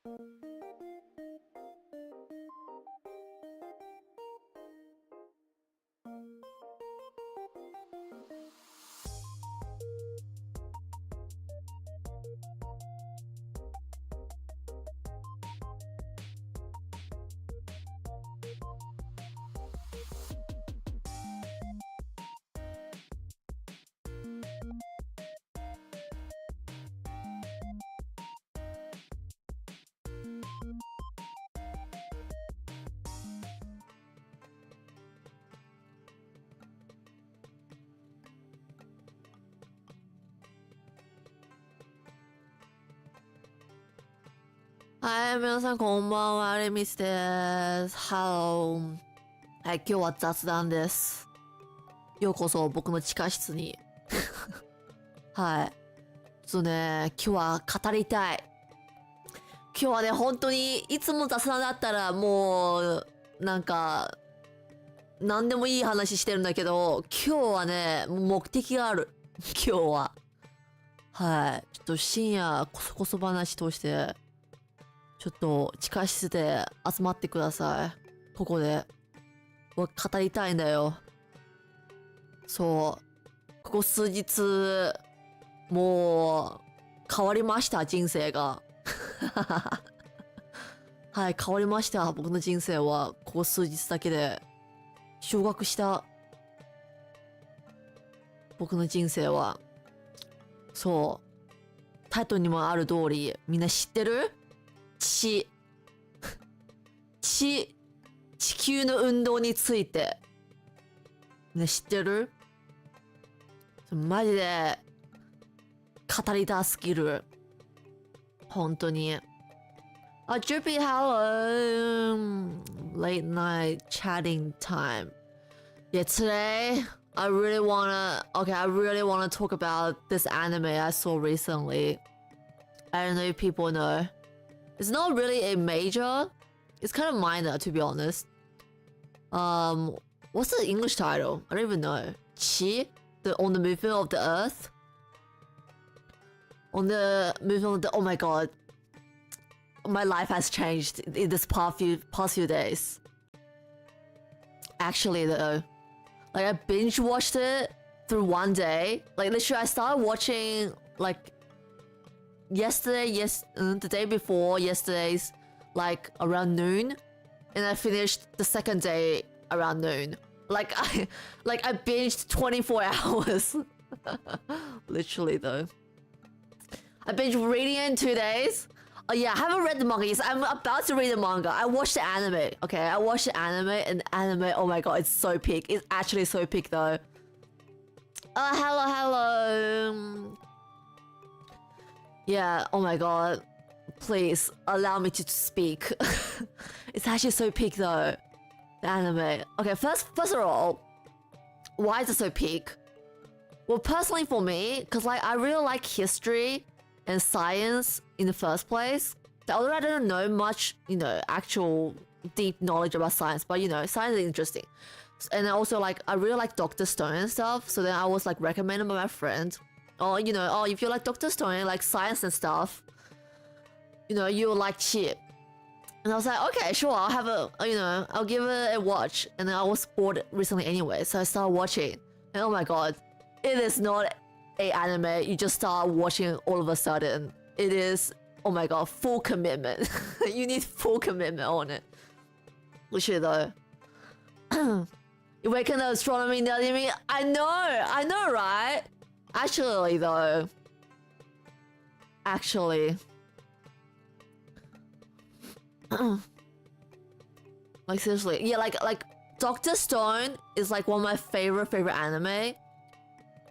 はい、皆さんこんばんは、レミスです。Hello。はい、今日は雑談です。ようこそ僕の地下室に。はい。ちょっとね、今日は語りたい。今日はね、本当にいつも雑談だったらもう、なんか、何でもいい話してるんだけど、今日はね、目的がある。今日は。はい。ちょっと深夜、こそこそ話通して、ちょっと地下室で集まってください。ここで。語りたいんだよ。そう。ここ数日、もう、変わりました、人生が。はい、変わりました、僕の人生は。ここ数日だけで。昇格した。僕の人生は。そう。タイトルにもある通り、みんな知ってる？地球の運動について。ね、知ってる？マジで、語りたすぎる。本当に。Drippy, hello. Late night chatting time. Yeah, today, I really wanna talk about this anime I saw recently. I don't know if people know. It's not really a major. It's kind of minor, to be honest. What's the English title? I don't even know. On the movement of the earth? On the movement of the... Oh my god. My life has changed in this past few days. Actually, though. Like, I binge watched it through one day. Like, literally, I started watching, like... the day before yesterday's, like around noon, and I finished the second day around noon. Like I binged 24 hours. Literally though. I binged reading in 2 days. Oh yeah, I haven't read the manga. Yes, I'm about to read the manga. I watched the anime. Okay, I watched the anime, and the anime, oh my god, it's so peak. It's actually so peak though. Hello. Yeah, oh my god. Please, allow me to speak. It's actually so peak though. The anime. Okay, first of all, why is it so peak? Well, personally for me, because like I really like history and science in the first place. Although I don't know much, actual deep knowledge about science, but science is interesting. And also like, I really like Dr. Stone and stuff. So then I was like recommended by my friend. If you like Dr. Stone, like science and stuff, you'll like Chip. And I was like, okay, sure, I'll give it a watch. And then I was bored recently anyway, so I started watching. And oh my god, it is not a anime you just start watching all of a sudden. It is, oh my god, full commitment. You need full commitment on it. Literally though. You awaken the astronomy nerding me. I know, right? Actually though. Like seriously. Yeah, like Dr. Stone is like one of my favorite anime.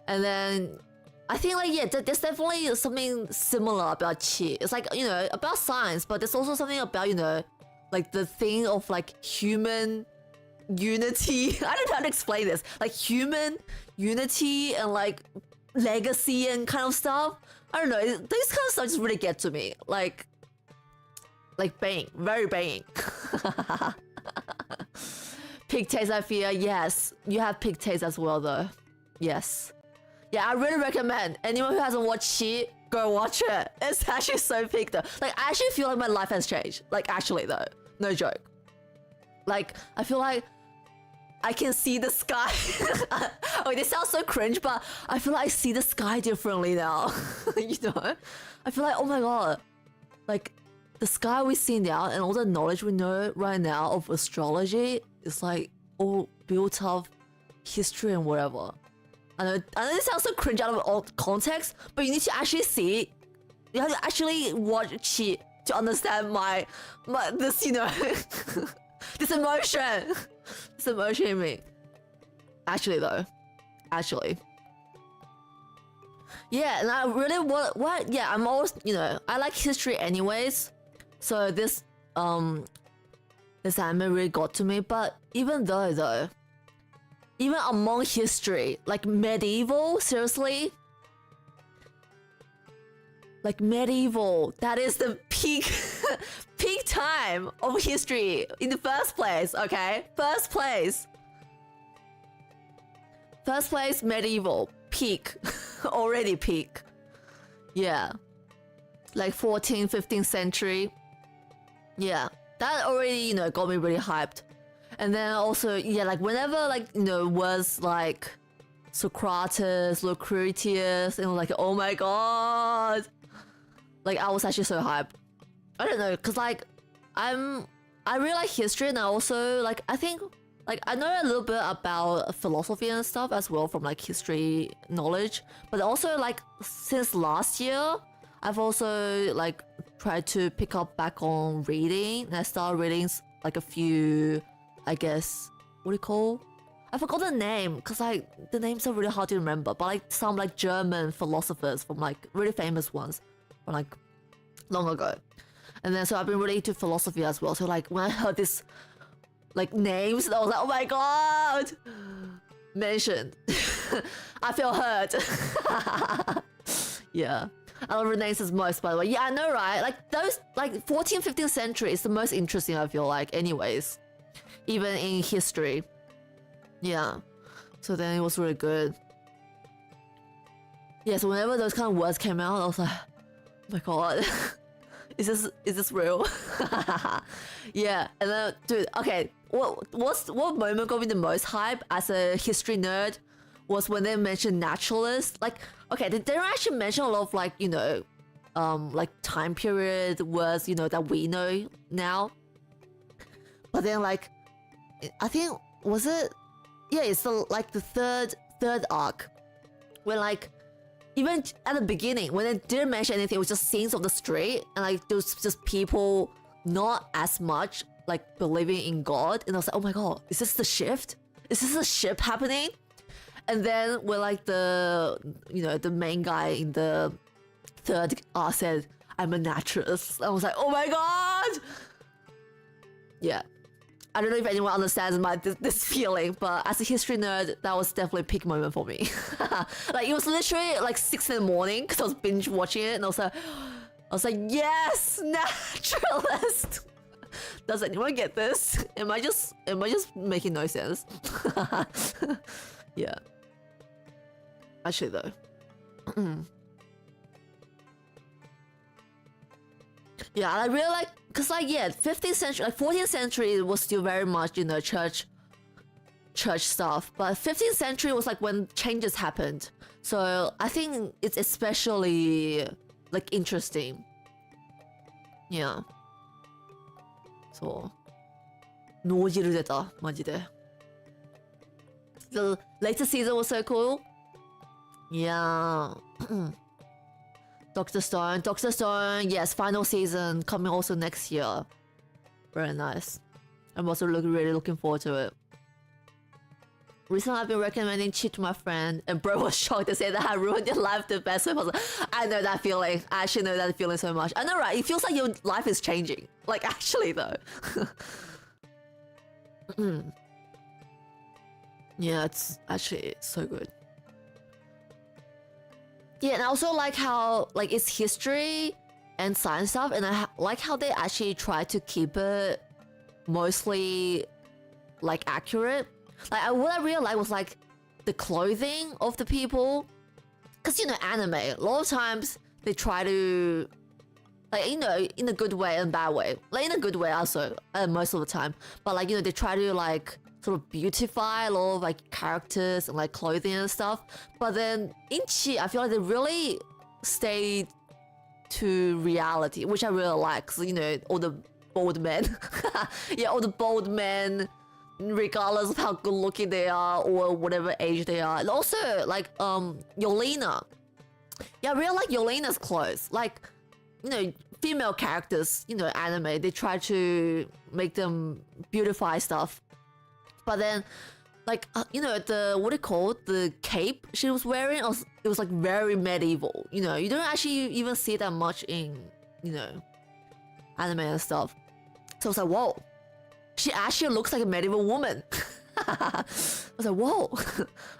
And then I think like yeah, there's definitely something similar about Chi. It's like, about science, but there's also something about, like the thing of like human unity. I don't know how to explain this. Like human unity and like legacy and kind of stuff. I don't know. These kind of stuff just really get to me. Like bang, very bang. Pig taste, I fear. Yes, you have pig taste as well, though. Yes. Yeah, I really recommend anyone who hasn't watched Chi, Go watch it. It's actually so peak though. Like I actually feel like my life has changed. Like actually though, no joke. Like I feel like I can see the sky. Oh, this sounds so cringe, but I feel like I see the sky differently now. You know, I feel like, oh my god, like the sky we see now and all the knowledge we know right now of astrology is like all built of history and whatever. I know this sounds so cringe out of all context, but you need to actually see it. You have to actually watch it to understand my this, you know, this emotion. This emotion in me. Actually though. Actually. Yeah, and I really what yeah, I'm always, you know, I like history anyways. So this anime really got to me, but even though even among history, like medieval, seriously? Like medieval, that is the peak peak time of history in the first place, okay? First place, medieval, peak. Already peak. Yeah. Like 14th, 15th century. Yeah. That already, you know, got me really hyped. And then also, yeah, like whenever, like, you know, was like Socrates, Lucretius, and like, oh my god. Like, I was actually so hyped. I don't know, cause like, I really like history, and I also like, I think, like, I know a little bit about philosophy and stuff as well from like history knowledge. But also like, since last year, I've also like tried to pick up back on reading, and I started reading like a few, I guess, what do you call? I forgot the name, cause like the names are really hard to remember. But like some like German philosophers from like really famous ones, from like long ago. And then so I've been really into philosophy as well. So like when I heard this like names, I was like, oh my god, mentioned. I feel hurt. Yeah. I love Renaissance most, by the way. Yeah, I know, right? Like those, like 14th, 15th century is the most interesting, I feel like, anyways. Even in history. Yeah. So then it was really good. Yeah, so whenever those kind of words came out, I was like, oh my god. Is this real? Yeah, and then, dude, okay. What moment got me the most hype as a history nerd was when they mentioned naturalists. Like, okay, they don't actually mention a lot of like, you know, like time period words, you know, that we know now. But then like, I think, was it? Yeah, it's the like the third arc, where like, even at the beginning, when they didn't mention anything, it was just scenes of the street, and like there was just people not as much like believing in God, and I was like, oh my god, is this the shift? Is this a shift happening? And then when like the, you know, the main guy in the third arc said, I'm a naturalist, I was like, oh my god! Yeah. I don't know if anyone understands this feeling, but as a history nerd, that was definitely a peak moment for me. Like it was literally like 6 in the morning because I was binge watching it, and I was like, yes, naturalist. Does anyone get this? Am I just making no sense? Yeah. Actually though. Yeah, I really like, cause like, yeah, 15th century, like 14th century was still very much, you know, church stuff, but 15th century was like when changes happened. So I think it's especially like interesting. Yeah. So, 노지를 됐다, 마지대. The latest season was so cool. Yeah. Dr. Stone, yes, final season coming also next year. Very nice. I'm also really looking forward to it. Recently, I've been recommending Cheat to my friend, and bro was shocked to say that I ruined your life the best way possible. I know that feeling. I actually know that feeling so much. I know, right? It feels like your life is changing. Like, actually, though. Yeah, it's actually so good. Yeah, and I also like how like it's history and science stuff, and I like how they actually try to keep it mostly like accurate. Like what I really like was like the clothing of the people, because you know anime, a lot of times they try to, like, you know, in a good way and bad way. Like, in a good way also, most of the time. But, like, you know, they try to, like, sort of beautify a lot of, like, characters and, like, clothing and stuff. But then in Chi, I feel like they really stayed to reality, which I really like. So, you know, all the bald men. Yeah, all the bald men, regardless of how good looking they are or whatever age they are. And also, like, Yolena. Yeah, I really like Yolena's clothes. Like, you know, female characters, you know, anime, they try to make them beautify stuff. But then, like, you know, what it called, the cape she was wearing, it was like very medieval. You know, you don't actually even see that much in, you know, anime and stuff. So I was like, whoa, she actually looks like a medieval woman. I was like, whoa.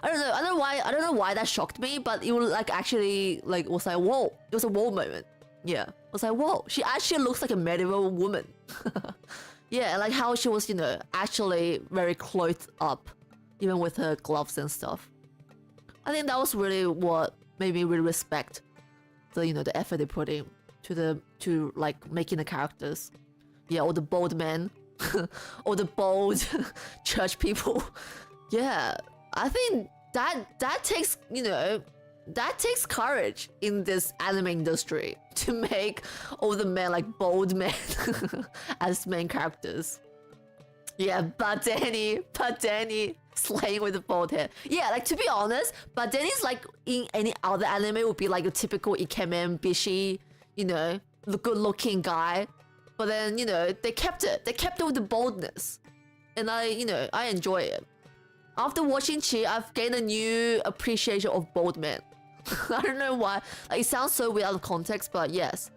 I don't know why that shocked me, but it was like actually like was like, whoa. It was a whoa moment. Yeah, I was like, whoa, she actually looks like a medieval woman. Yeah, like how she was, you know, actually very clothed up, even with her gloves and stuff. I think that was really what made me really respect the, you know, the effort they put in to like making the characters. Yeah, all the bold men, all the bold church people. Yeah, I think that takes, you know, that takes courage in this anime industry to make all the men like bold men as main characters. Yeah, but Danny slaying with the bald head. Yeah, like to be honest, but Danny's like in any other anime would be like a typical ikemen, bishi, you know, the good looking guy. But then, you know, they kept it with the boldness. And I enjoy it. After watching Chi, I've gained a new appreciation of bold men. I don't know why. Like, it sounds so weird out of context, but yes.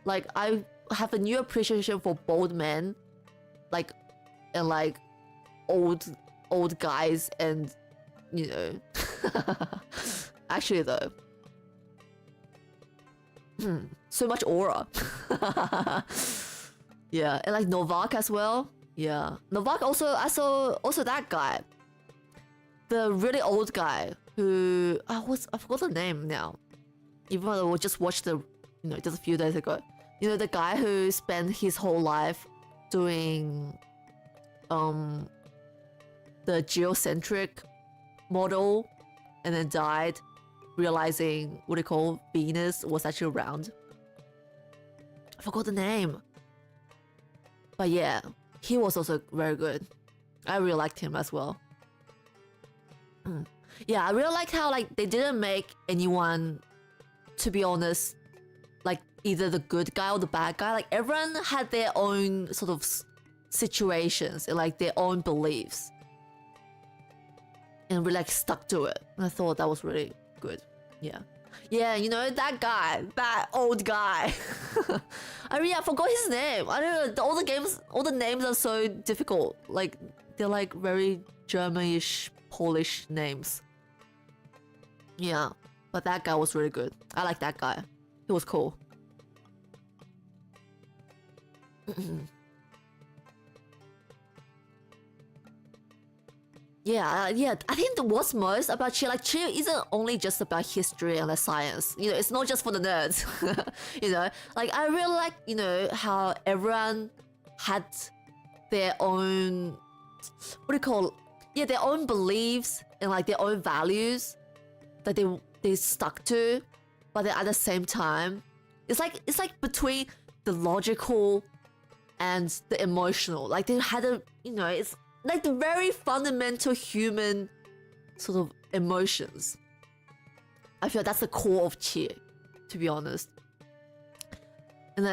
Like, I have a new appreciation for bold men. Like, and like, old guys and, you know. Actually, though. So much aura. Yeah, and like Novak as well. Yeah. Novak also, I saw also that guy. The really old guy who I forgot the name now. Even though I just watched the, you know, just a few days ago. You know, the guy who spent his whole life doing the geocentric model and then died realizing what they call Venus was actually round. I forgot the name. But yeah, he was also very good. I really liked him as well. Yeah, I really like how like they didn't make anyone, to be honest, like either the good guy or the bad guy. Like everyone had their own sort of situations and like their own beliefs, and we like stuck to it. And I thought that was really good. Yeah. Yeah, you know, that guy, that old guy. I forgot his name. I don't know, all the names are so difficult. Like, they're like very Germanish, Polish names. Yeah, but that guy was really good. I like that guy. He was cool. Yeah, I think what's most about Chi, like Chi isn't only just about history and like science. You know, it's not just for the nerds. You know, like I really like, you know, how everyone had their own, what do you call, yeah, their own beliefs and like their own values that they stuck to, but then at the same time, it's like between the logical and the emotional. Like they had a, you know, it's like the very fundamental human sort of emotions. I feel that's the core of Chi, to be honest. And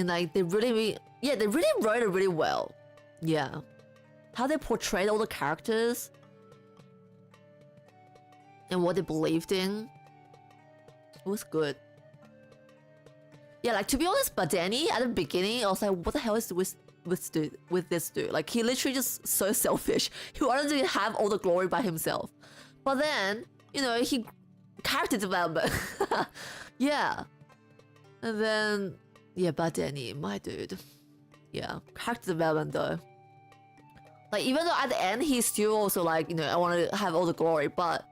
like they really wrote it really well. Yeah, how they portrayed all the characters and what they believed in, it was good. Yeah, like to be honest, but Danny at the beginning, I was like, what the hell is with this dude? Like he literally just so selfish. He wanted to have all the glory by himself. But then, you know, he character development. Yeah. And then yeah, but Danny, my dude. Yeah, character development though. Like even though at the end he's still also like, you know, I want to have all the glory, but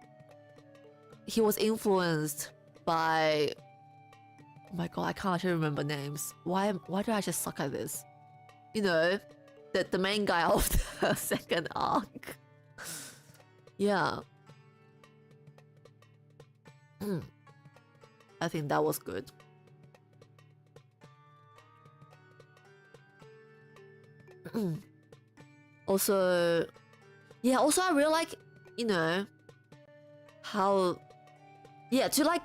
he was influenced by Oh my god, I can't actually remember names. Why do I just suck at this? You know, the main guy of the second arc. Yeah. I think that was good. Also, yeah, also I really like, you know, how, yeah, to like,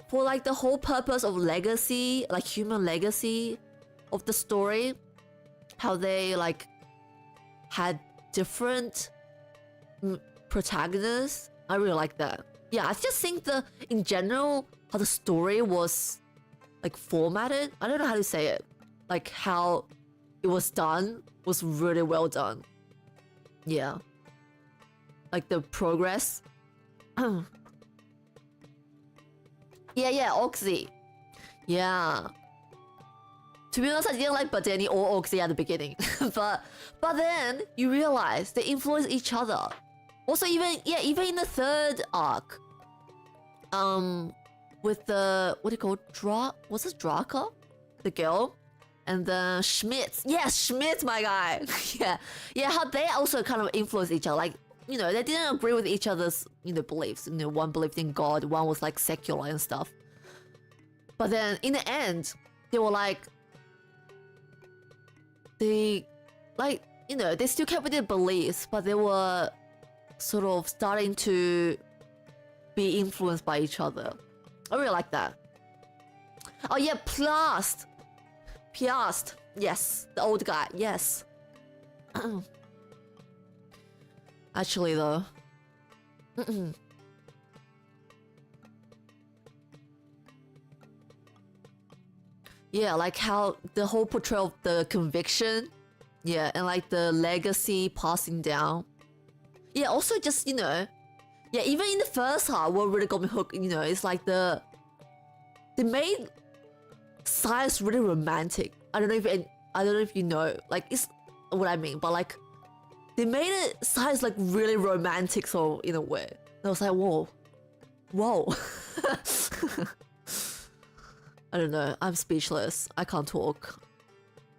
for like the whole purpose of legacy, like human legacy of the story, how they like had different protagonists. I really like that. Yeah, I just think in general, how the story was like formatted, I don't know how to say it, like how it was done was really well done. Yeah. Like the progress. Yeah, Oxy. Yeah. To be honest, I didn't like Badeni or Oxy at the beginning. but then you realize they influence each other. Also, even in the third arc, with the, what do you call, was it Draka? The girl? And then Schmitz. Yes, Schmitz, my guy. Yeah, how they also kind of influence each other. Like, you know, they didn't agree with each other's, you know, beliefs. You know, one believed in God, one was like secular and stuff. But then in the end, they were like, you know, they still kept with their beliefs, but they were sort of starting to be influenced by each other. I really like that. Oh yeah, Piast. Yes, the old guy. Yes. Actually, though. Yeah, like how the whole portrayal of the conviction, yeah, and like the legacy passing down. Yeah, also just, you know, yeah, even in the first half, what really got me hooked, you know, it's like they made science really romantic. I don't know if you know, like, it's what I mean, but like they made it science like really romantic, so in a way. And I was like, whoa. I don't know, I'm speechless. I can't talk.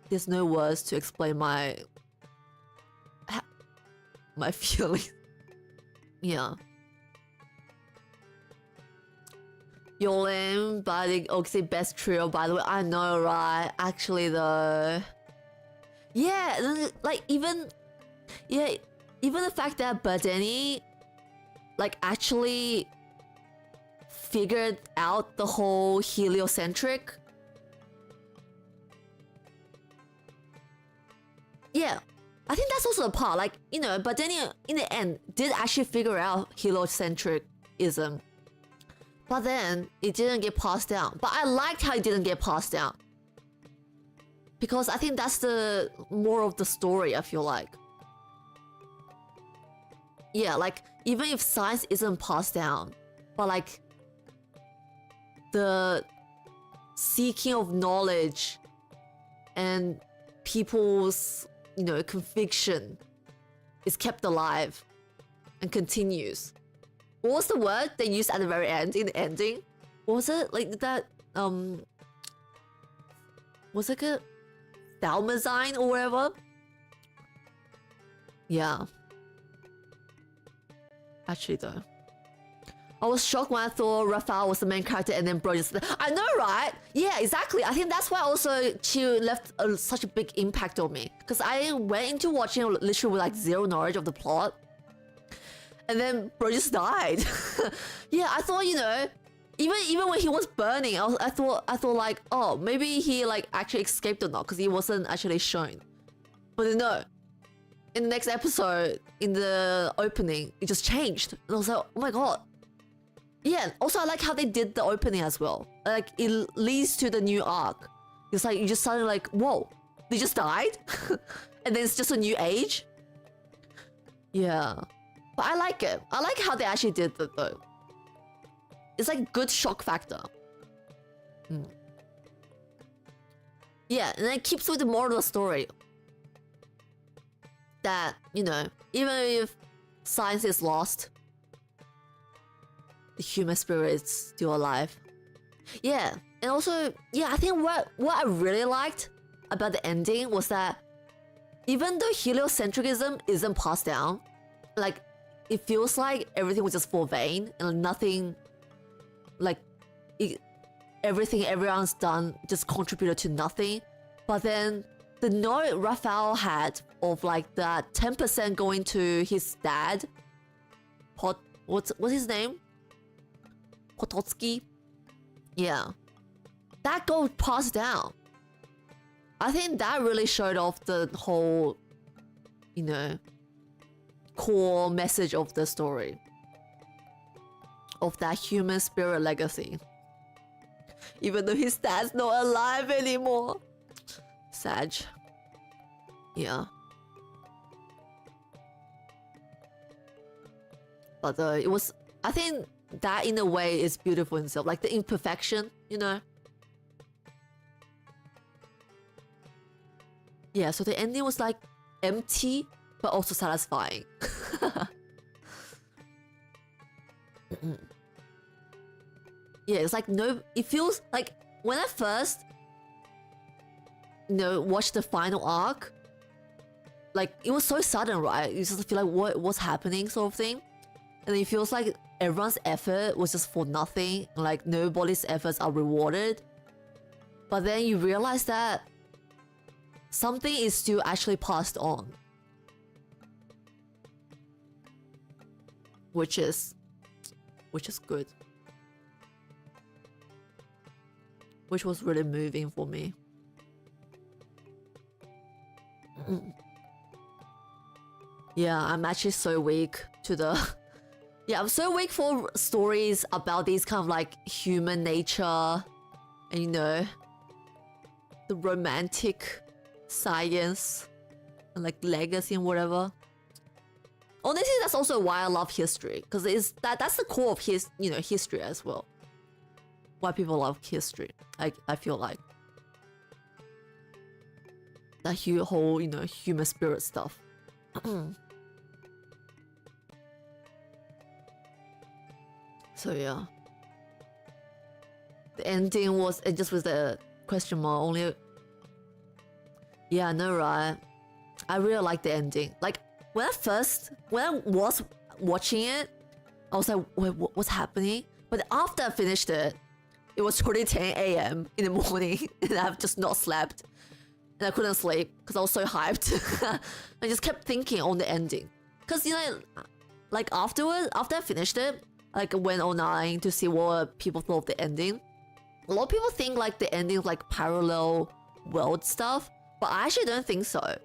There's no words to explain my feelings. Yeah. Yolin, but the Oxy best trio, by the way. I know, right? Actually, though. Yeah, like even the fact that Badeni like actually figured out the whole heliocentric. Yeah, I think that's also a part. Like, you know, Badeni in the end did actually figure out heliocentricism. But then it didn't get passed down. But I liked how it didn't get passed down. Because I think that's the more of the story, I feel like. Yeah, like, even if science isn't passed down, but like, the seeking of knowledge and people's, you know, conviction is kept alive and continues. What was the word they used at the very end, in the ending? What was it? Like that, was it a Thalmazine or whatever? Yeah. Actually though, I was shocked when I thought Raphael was the main character and then bro just... I know, right? Yeah, exactly. I think that's why also Chiu left such a big impact on me. Because I went into watching literally with like zero knowledge of the plot. And then bro just died. Yeah, I thought, you know, even when he was burning, I thought like, oh, maybe he like actually escaped or not, because he wasn't actually shown. But then no. In the next episode, in the opening, it just changed. And I was like, oh my god. Yeah, also I like how they did the opening as well. Like, it leads to the new arc. It's like, you just suddenly like, whoa, they just died? And then it's just a new age? Yeah. But I like it. I like how they actually did that though. It's like good shock factor. Yeah, and it keeps with the moral of the story. That, you know, even if science is lost, the human spirit is still alive. Yeah, and also, yeah, I think what I really liked about the ending was that even though heliocentrism isn't passed down, like it feels like everything was just for vain and nothing, like everything everyone's done just contributed to nothing. But then the note Raphael had of like that 10% going to his dad, what's his name? Potocki? Yeah. That got passed down. I think that really showed off the whole, you know, core message of the story. Of that human spirit legacy. Even though his dad's not alive anymore. Sag. Yeah. But it was, I think that in a way is beautiful in itself. Like the imperfection, you know? Yeah, so the ending was like empty, but also satisfying. Yeah, it's like it feels like when I first, you know, watched the final arc, like it was so sudden, right? You just feel like what's happening sort of thing. And it feels like everyone's effort was just for nothing, like nobody's efforts are rewarded. But then you realize that something is still actually passed on. Which is good. Which was really moving for me. Yeah, I'm actually so weak to the... Yeah, I'm so weak for stories about these kind of like human nature and, you know, the romantic science and like legacy and whatever. Honestly, that's also why I love history, because that's the core of history as well. Why people love history, I feel like that whole, you know, human spirit stuff. So yeah, the ending was it just was a question mark only. Yeah, I know, right? I really like the ending. Like when I was watching it, I was like, wait, what's happening? But after I finished it, it was 10 a.m. in the morning, and I've just not slept, and I couldn't sleep because I was so hyped. I just kept thinking on the ending, because, you know, like after I finished it, like went online to see what people thought of the ending. A lot of people think like the ending is like parallel world stuff, but I actually don't think so,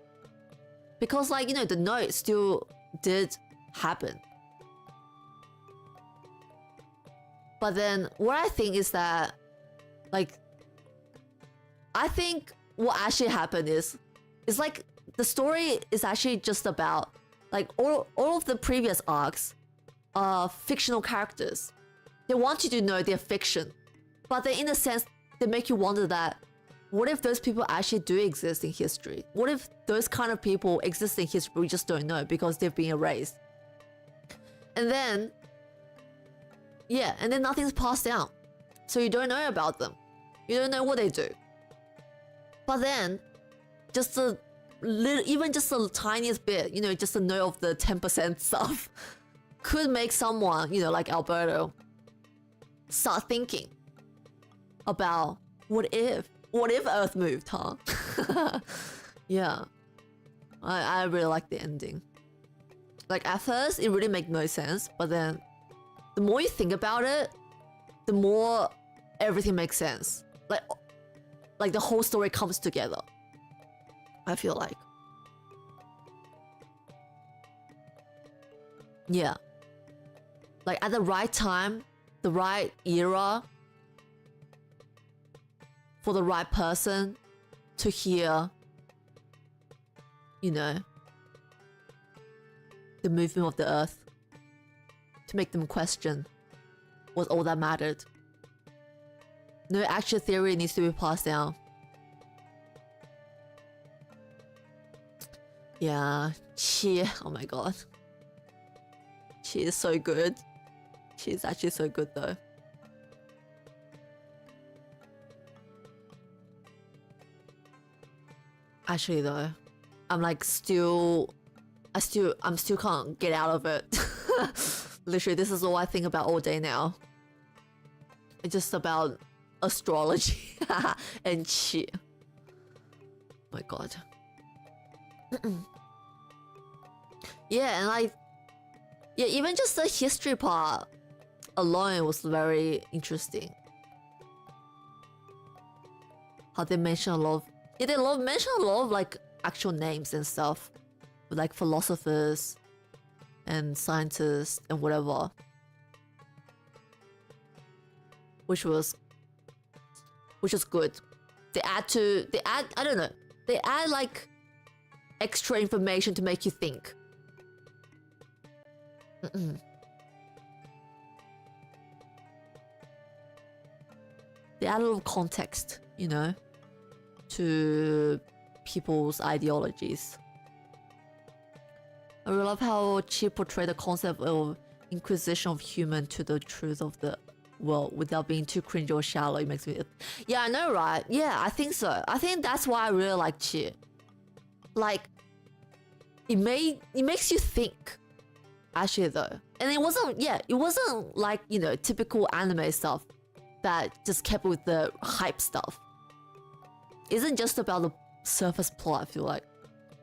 because, like, you know, the note still did happen. But then what I think is that, like, I think what actually happened is like the story is actually just about like all of the previous arcs are fictional characters. They want you to know they're fiction, but then in a sense they make you wonder that what if those people actually do exist in history? What if those kind of people exist in history, we just don't know because they've been erased? And then nothing's passed down, so you don't know about them. You don't know what they do. But then, just a little, even just the tiniest bit, you know, just to know of the 10% stuff, could make someone, you know, like Alberto, start thinking about what if Earth moved, huh? Yeah, I really like the ending. Like at first, it really made no sense, but then the more you think about it, the more everything makes sense. Like the whole story comes together, I feel like. Yeah. Like at the right time, the right era, for the right person to hear, you know, the movement of the earth, to make them question was all that mattered. No actual theory needs to be passed down. Yeah, oh my god. She is so good. She's actually so good though. Actually though, I'm like I'm still can't get out of it. Literally, this is all I think about all day now. It's just about astrology and shit. My god. Yeah, and yeah, even just the history part alone was very interesting. How they mention a lot of, yeah, they mention a lot of like actual names and stuff, with like philosophers and scientists and whatever, which was good. They add I don't know, they add like extra information to make you think. They add a little context, you know, to people's ideologies. I really love how she portrayed the concept of inquisition of human to the truth of the world without being too cringy or shallow. It makes me... Yeah, I know, right? Yeah, I think so. I think that's why I really like Chi. Like, it makes you think, actually, though. And it wasn't like, you know, typical anime stuff that just kept with the hype stuff. It isn't just about the surface plot, I feel like.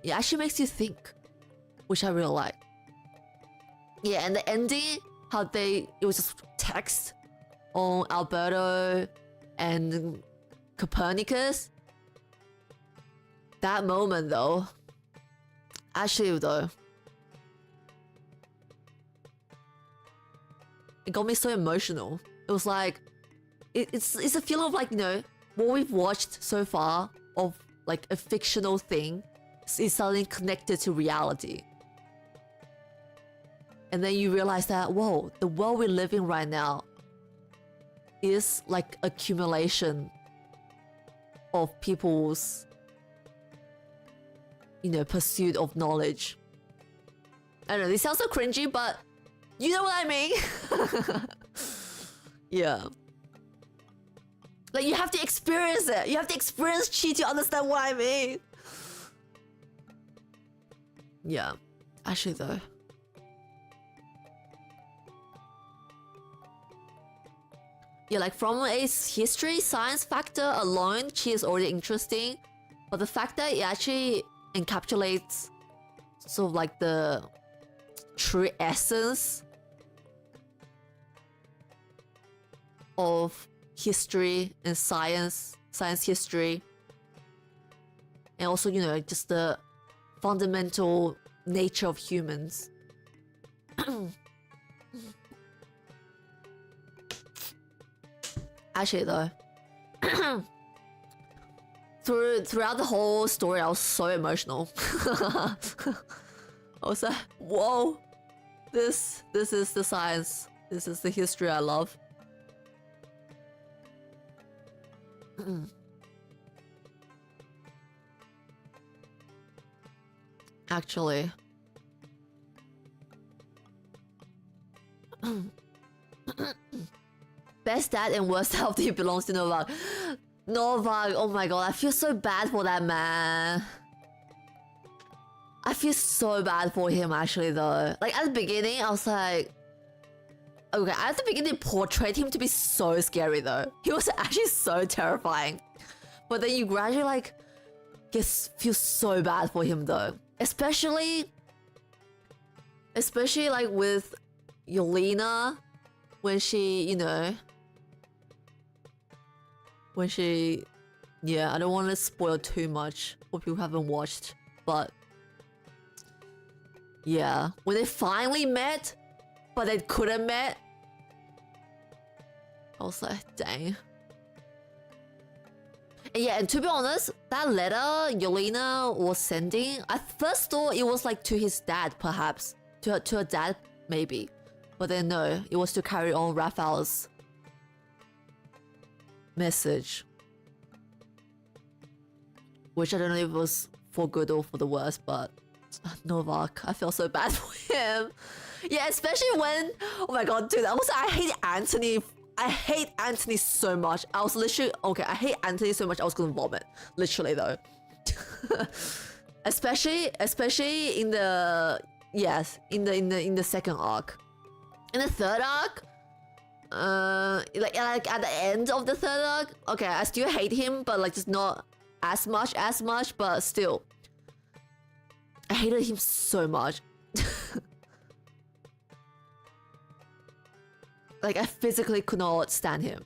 It actually makes you think, which I really like. Yeah, and the ending, how it was just text on Alberto and Copernicus. That moment though, actually though, it got me so emotional. It was like, it's a feeling of like, you know, what we've watched so far of like a fictional thing is suddenly connected to reality. And then you realize that, whoa, the world we live in right now is like accumulation of people's, you know, pursuit of knowledge. I don't know, this sounds so cringy, but you know what I mean? Yeah. Like, you have to experience it. You have to experience Chi to understand what I mean. Yeah. Actually, though. Yeah, like from a history, science factor alone, Chi is already interesting. But the fact that it actually encapsulates sort of like the true essence of history and science history, and also, you know, just the fundamental nature of humans. Actually though, throughout the whole story I was so emotional. I was like, whoa, this is the science, this is the history I love. Actually, best dad and worst healthy belongs to Novak. Novak, oh my god, I feel so bad for that man. I feel so bad for him actually though. Like at the beginning, I was like, okay, at the beginning they portrayed him to be so scary though. He was actually so terrifying. But then you gradually like feel so bad for him though. Especially like with Yelena, when she, you know, yeah, I don't want to spoil too much for people who haven't watched, but yeah, when they finally met, but they couldn't met, I was like, dang. And yeah, and to be honest, that letter Yelena was sending, I first thought it was like to his dad, perhaps. To her dad, maybe. But then no, it was to carry on Raphael's message. Which I don't know if it was for good or for the worse, but Novak, I feel so bad for him. Yeah, especially when, oh my god, dude, I hate Anthony. I hate Anthony so much. I was literally, okay, I hate Anthony so much I was gonna vomit. Literally though. especially in the in the second arc. In the third arc, like at the end of the third arc, okay, I still hate him, but like just not as much, but still, I hated him so much. Like I physically could not stand him.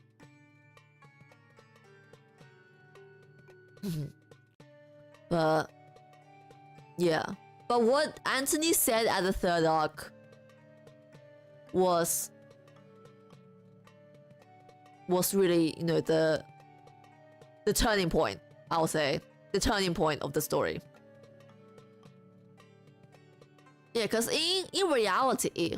But yeah, but what Anthony said at the third arc was really, you know, the turning point. I'll say the turning point of the story. Yeah, because in reality,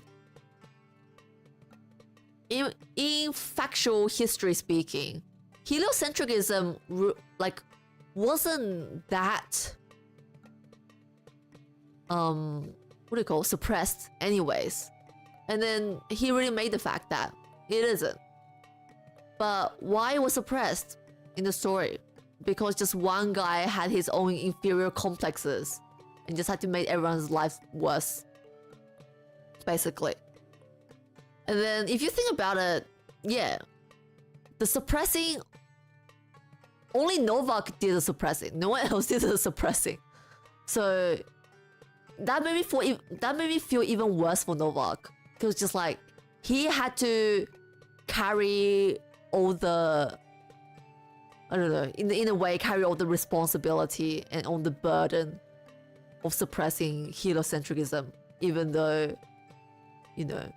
in factual history speaking, heliocentrism like wasn't that what do you call, suppressed anyways. And then he really made the fact that it isn't. But why it was suppressed in the story? Because just one guy had his own inferior complexes and just had to make everyone's life worse, basically. And then if you think about it, yeah, the suppressing, only Novak did the suppressing. No one else did the suppressing. So that made me feel even worse for Novak. Because just like he had to carry all the, I don't know, in a way, carry all the responsibility and all the burden of suppressing heliocentrism, even though, you know,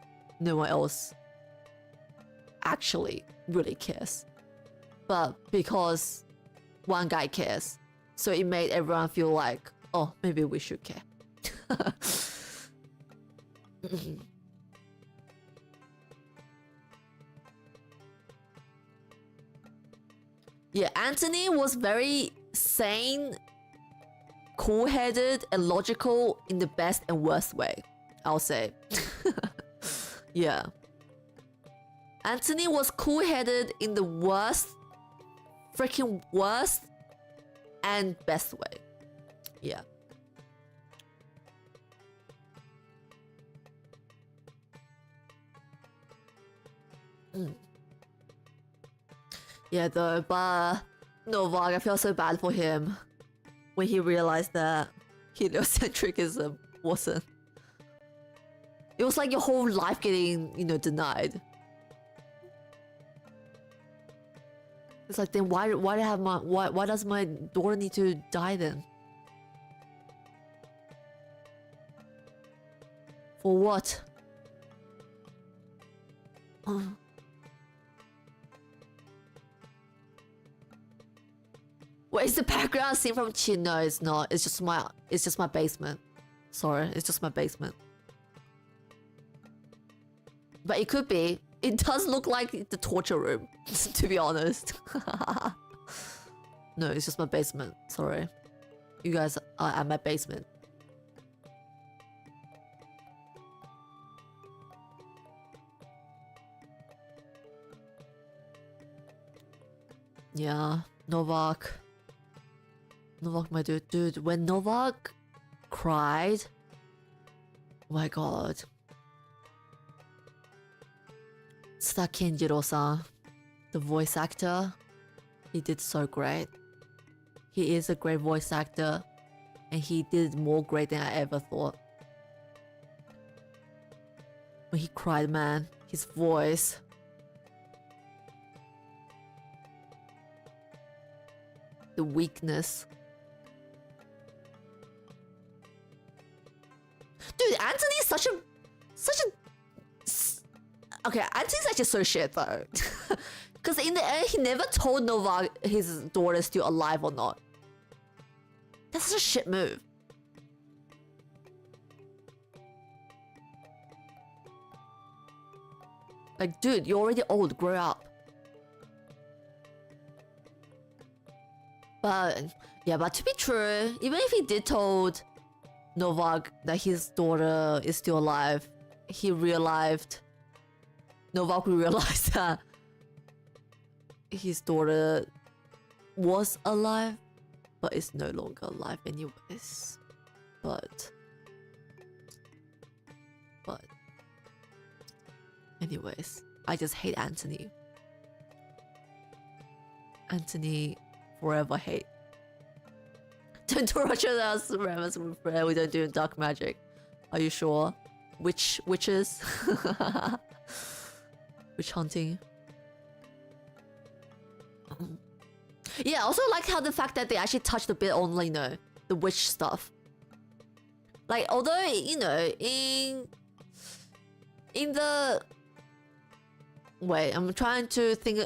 no one else actually really cares. But because one guy cares, so it made everyone feel like, oh, maybe we should care. Yeah, Anthony was very sane, cool-headed, and logical in the best and worst way, I'll say. Yeah. Anthony was cool-headed in the worst, freaking worst, and best way. Yeah. Yeah, though, but Novak, I feel so bad for him when he realized that heliocentrism wasn't. It was like your whole life getting, you know, denied. It's like, then why does my daughter need to die then? For what? Wait, is the background scene from Chin? No, it's not. It's just my basement. Sorry, it's just my basement. But it could be. It does look like the torture room, to be honest. No, it's just my basement. Sorry. You guys are at my basement. Yeah, Novak, my dude, when Novak cried, oh my god. It's that Kenjiro-san, the voice actor, he did so great. He is a great voice actor, and he did more great than I ever thought. When he cried, man, his voice. The weakness. Dude, Anthony's such a... Okay, Anthony's actually so shit though. Because in the end, he never told Novak his daughter's still alive or not. That's such a shit move. Like, dude, you're already old, grow up. But, yeah, but to be true, even if he did told Novak that his daughter is still alive, Novak realized that his daughter was alive, but it's no longer alive anyways. But anyways, I just hate Anthony. Anthony, forever hate. Don't torture us, Remus. We don't do dark magic. Are you sure? Witches? Witch hunting. Yeah, I also like how the fact that they actually touched a bit on, like, you know, the witch stuff. Like, although, you know, in the... Wait, I'm trying to think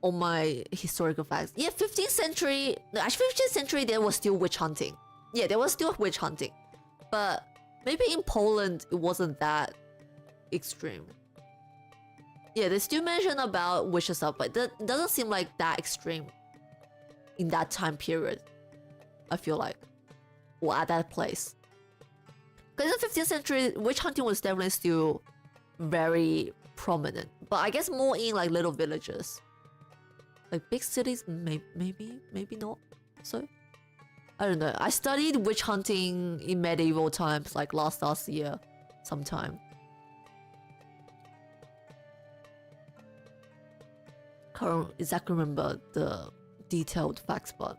on my historical facts. Yeah, 15th century... No, actually 15th century there was still witch hunting. Yeah, there was still witch hunting. But maybe in Poland it wasn't that extreme. Yeah, they still mention about witch stuff, but that doesn't seem like that extreme in that time period, I feel like. Or at that place. Because in the 15th century, witch hunting was definitely still very prominent. But I guess more in like little villages. Like big cities, maybe not so. I don't know. I studied witch hunting in medieval times, like last year sometime. Can't exactly remember the detailed facts, but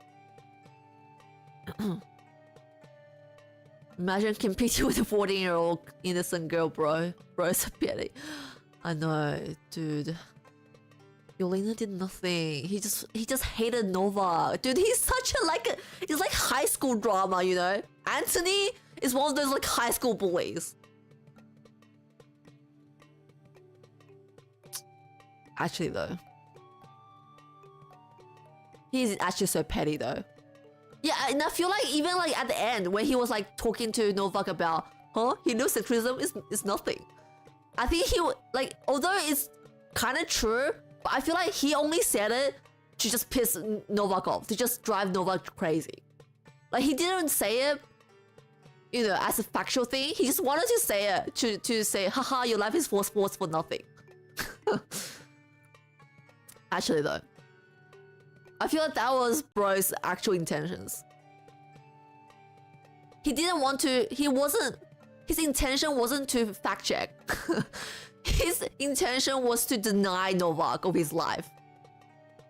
imagine competing with a 14-year-old innocent girl, bro. Bro, it's a pity. I know, dude. Yelena did nothing. He just hated Nova. Dude, he's such a he's like high school drama, you know? Anthony is one of those like high school bullies. Actually though. He's actually so petty though. Yeah, and I feel like even like at the end when he was like talking to Novak about, he knows sexism is nothing. I think he like, although it's kind of true, but I feel like he only said it to just piss Novak off, to just drive Novak crazy. Like he didn't say it, you know, as a factual thing. He just wanted to say it to say, haha, your life is for sports for nothing. Actually though, I feel like that was bro's actual intentions. He didn't want to, his intention wasn't to fact check. His intention was to deny Novak of his life.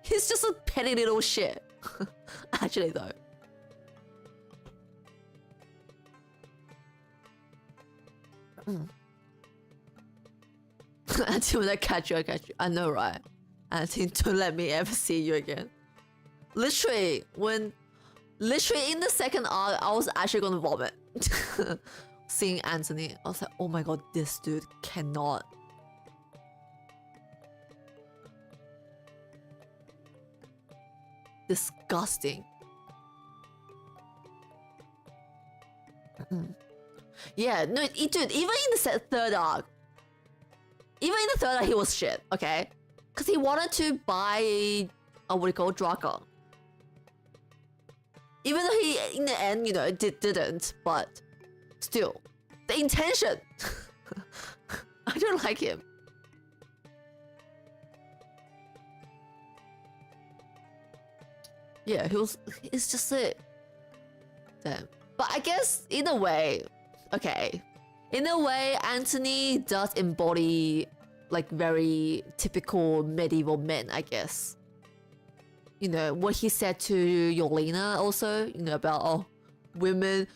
He's just a petty little shit. Actually though. Until when I catch you. I know, right? Until don't let me ever see you again. Literally, in the second arc, I was actually gonna vomit. Seeing Anthony, I was like, oh my god, this dude cannot. Disgusting. Yeah, no, dude, even in the third arc, he was shit, okay? Because he wanted to buy, what do you call, Draka. Even though he, in the end, you know, didn't, but still, the intention. I don't like him. Yeah, it's just it. Damn. But I guess, in a way, okay. In a way, Anthony does embody, like, very typical medieval men, I guess. You know, what he said to Yelena also, you know, about, women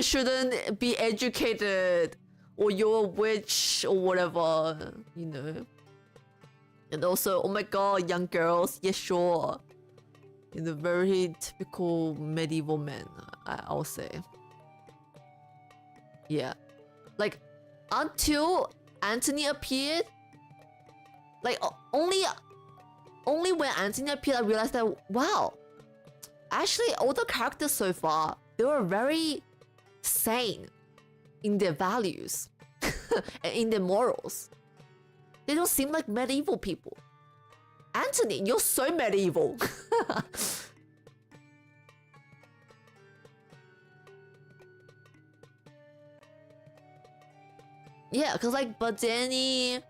shouldn't be educated, or you're a witch, or whatever, you know. And also, oh my god, young girls, yeah, sure. You know, very typical medieval men, I'll say. Yeah. Like, until Anthony appeared, like, only when Anthony appeared, I realized that, wow, actually, all the characters so far, they were very sane in their values and in their morals. They don't seem like medieval people. Anthony, you're so medieval. Yeah, because like Badeni,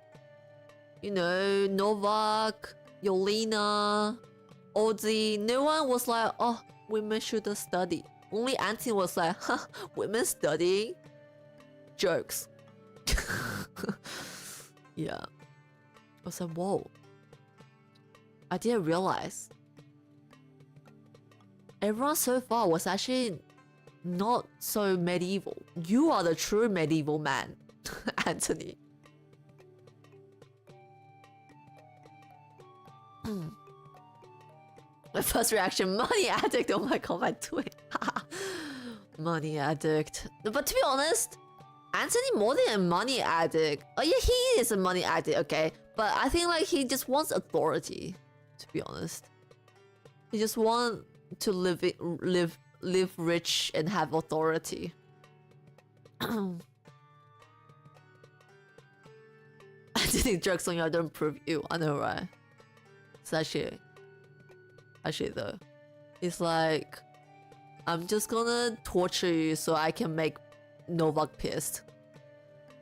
you know, Novak, Yelena, Ozzy, no one was like, oh, women shouldn't study. Only Anthony was like, huh, women studying? Jokes. Yeah. I was like, whoa. I didn't realize. Everyone so far was actually not so medieval. You are the true medieval man, Anthony. My first reaction, money addict. Oh my god, my twin. Money addict. But to be honest, Anthony more than a money addict. Oh yeah, he is a money addict, okay. But I think like he just wants authority, to be honest. He just wants to live rich and have authority. I think drugs on you don't prove you. I know, right? It's actually though, it's like I'm just gonna torture you so I can make Novak pissed.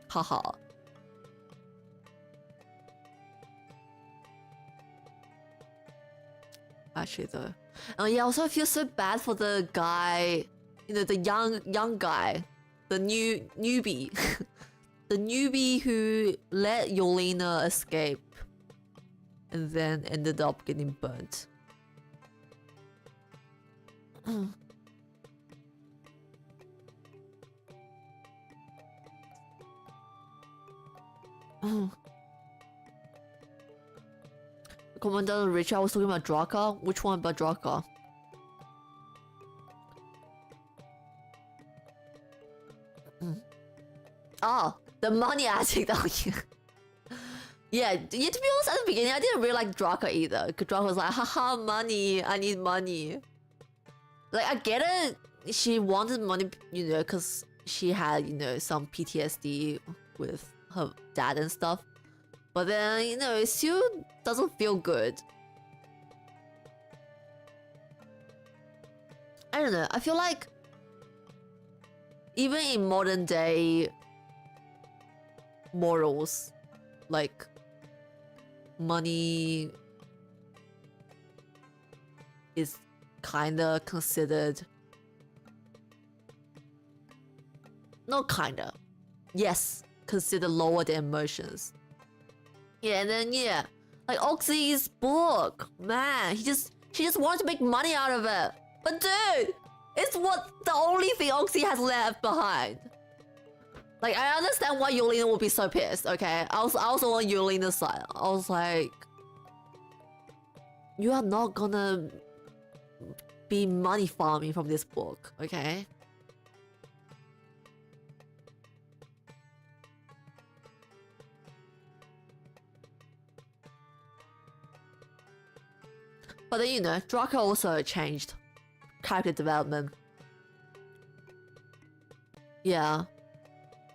Haha. Actually though. Oh yeah, also I feel so bad for the guy, you know, the young guy, the newbie. The newbie who let Yolena escape and then ended up getting burnt. Commander Richard, I was talking about Draka. Which one about Draka? Oh, the money addict. Oh, yeah. Yeah, to be honest, at the beginning, I didn't really like Draka either. Because Draka was like, haha, money. I need money. Like, I get it. She wanted money, you know, because she had, you know, some PTSD with her dad and stuff. But then, you know, it still doesn't feel good. I don't know. I feel like even in modern day morals, like money is kinda considered, not kinda, yes, considered lower than emotions. Yeah, and then yeah, like Oxy's book, man, she just wanted to make money out of it. But dude, it's what the only thing Oxy has left behind. Like, I understand why Yolena would be so pissed, okay? I also on Yolena's side. I was like, you are not gonna be money farming from this book, okay? But then, you know, Draka also changed character development. Yeah.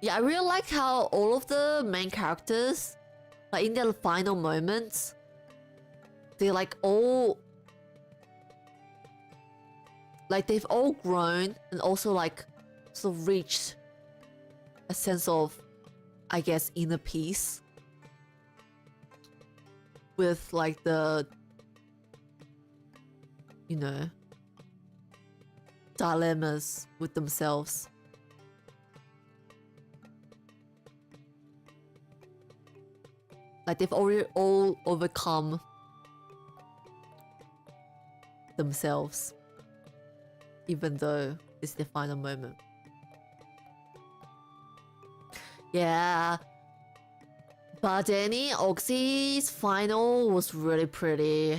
Yeah, I really like how all of the main characters, like in their final moments, they like all, like they've all grown and also like sort of reached a sense of, I guess, inner peace with like the, you know, dilemmas with themselves. Like they've already all overcome themselves, even though it's the final moment. Yeah. But Danny, Oxy's final was really pretty.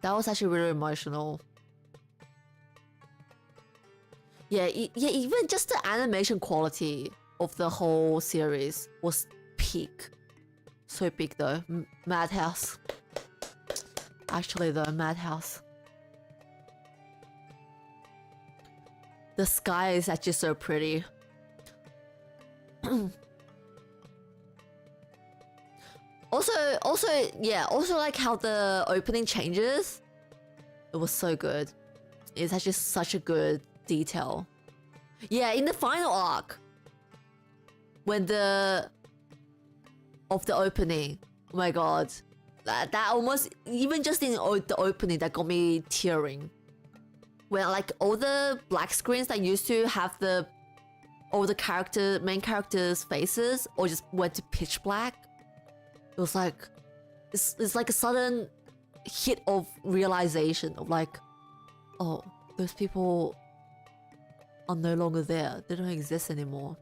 That was actually really emotional. Yeah, yeah, even just the animation quality of the whole series was peak. So big though. Madhouse. Actually though, Madhouse. The sky is actually so pretty. also, yeah, also like how the opening changes. It was so good. It's actually such a good detail. Yeah, in the final arc, when the opening, oh my god, that almost, even just in the opening, that got me tearing. when like all the black screens that used to have all the main characters' faces, or just went to pitch black. It was like it's like a sudden hit of realization of like, oh, those people are no longer there. They don't exist anymore.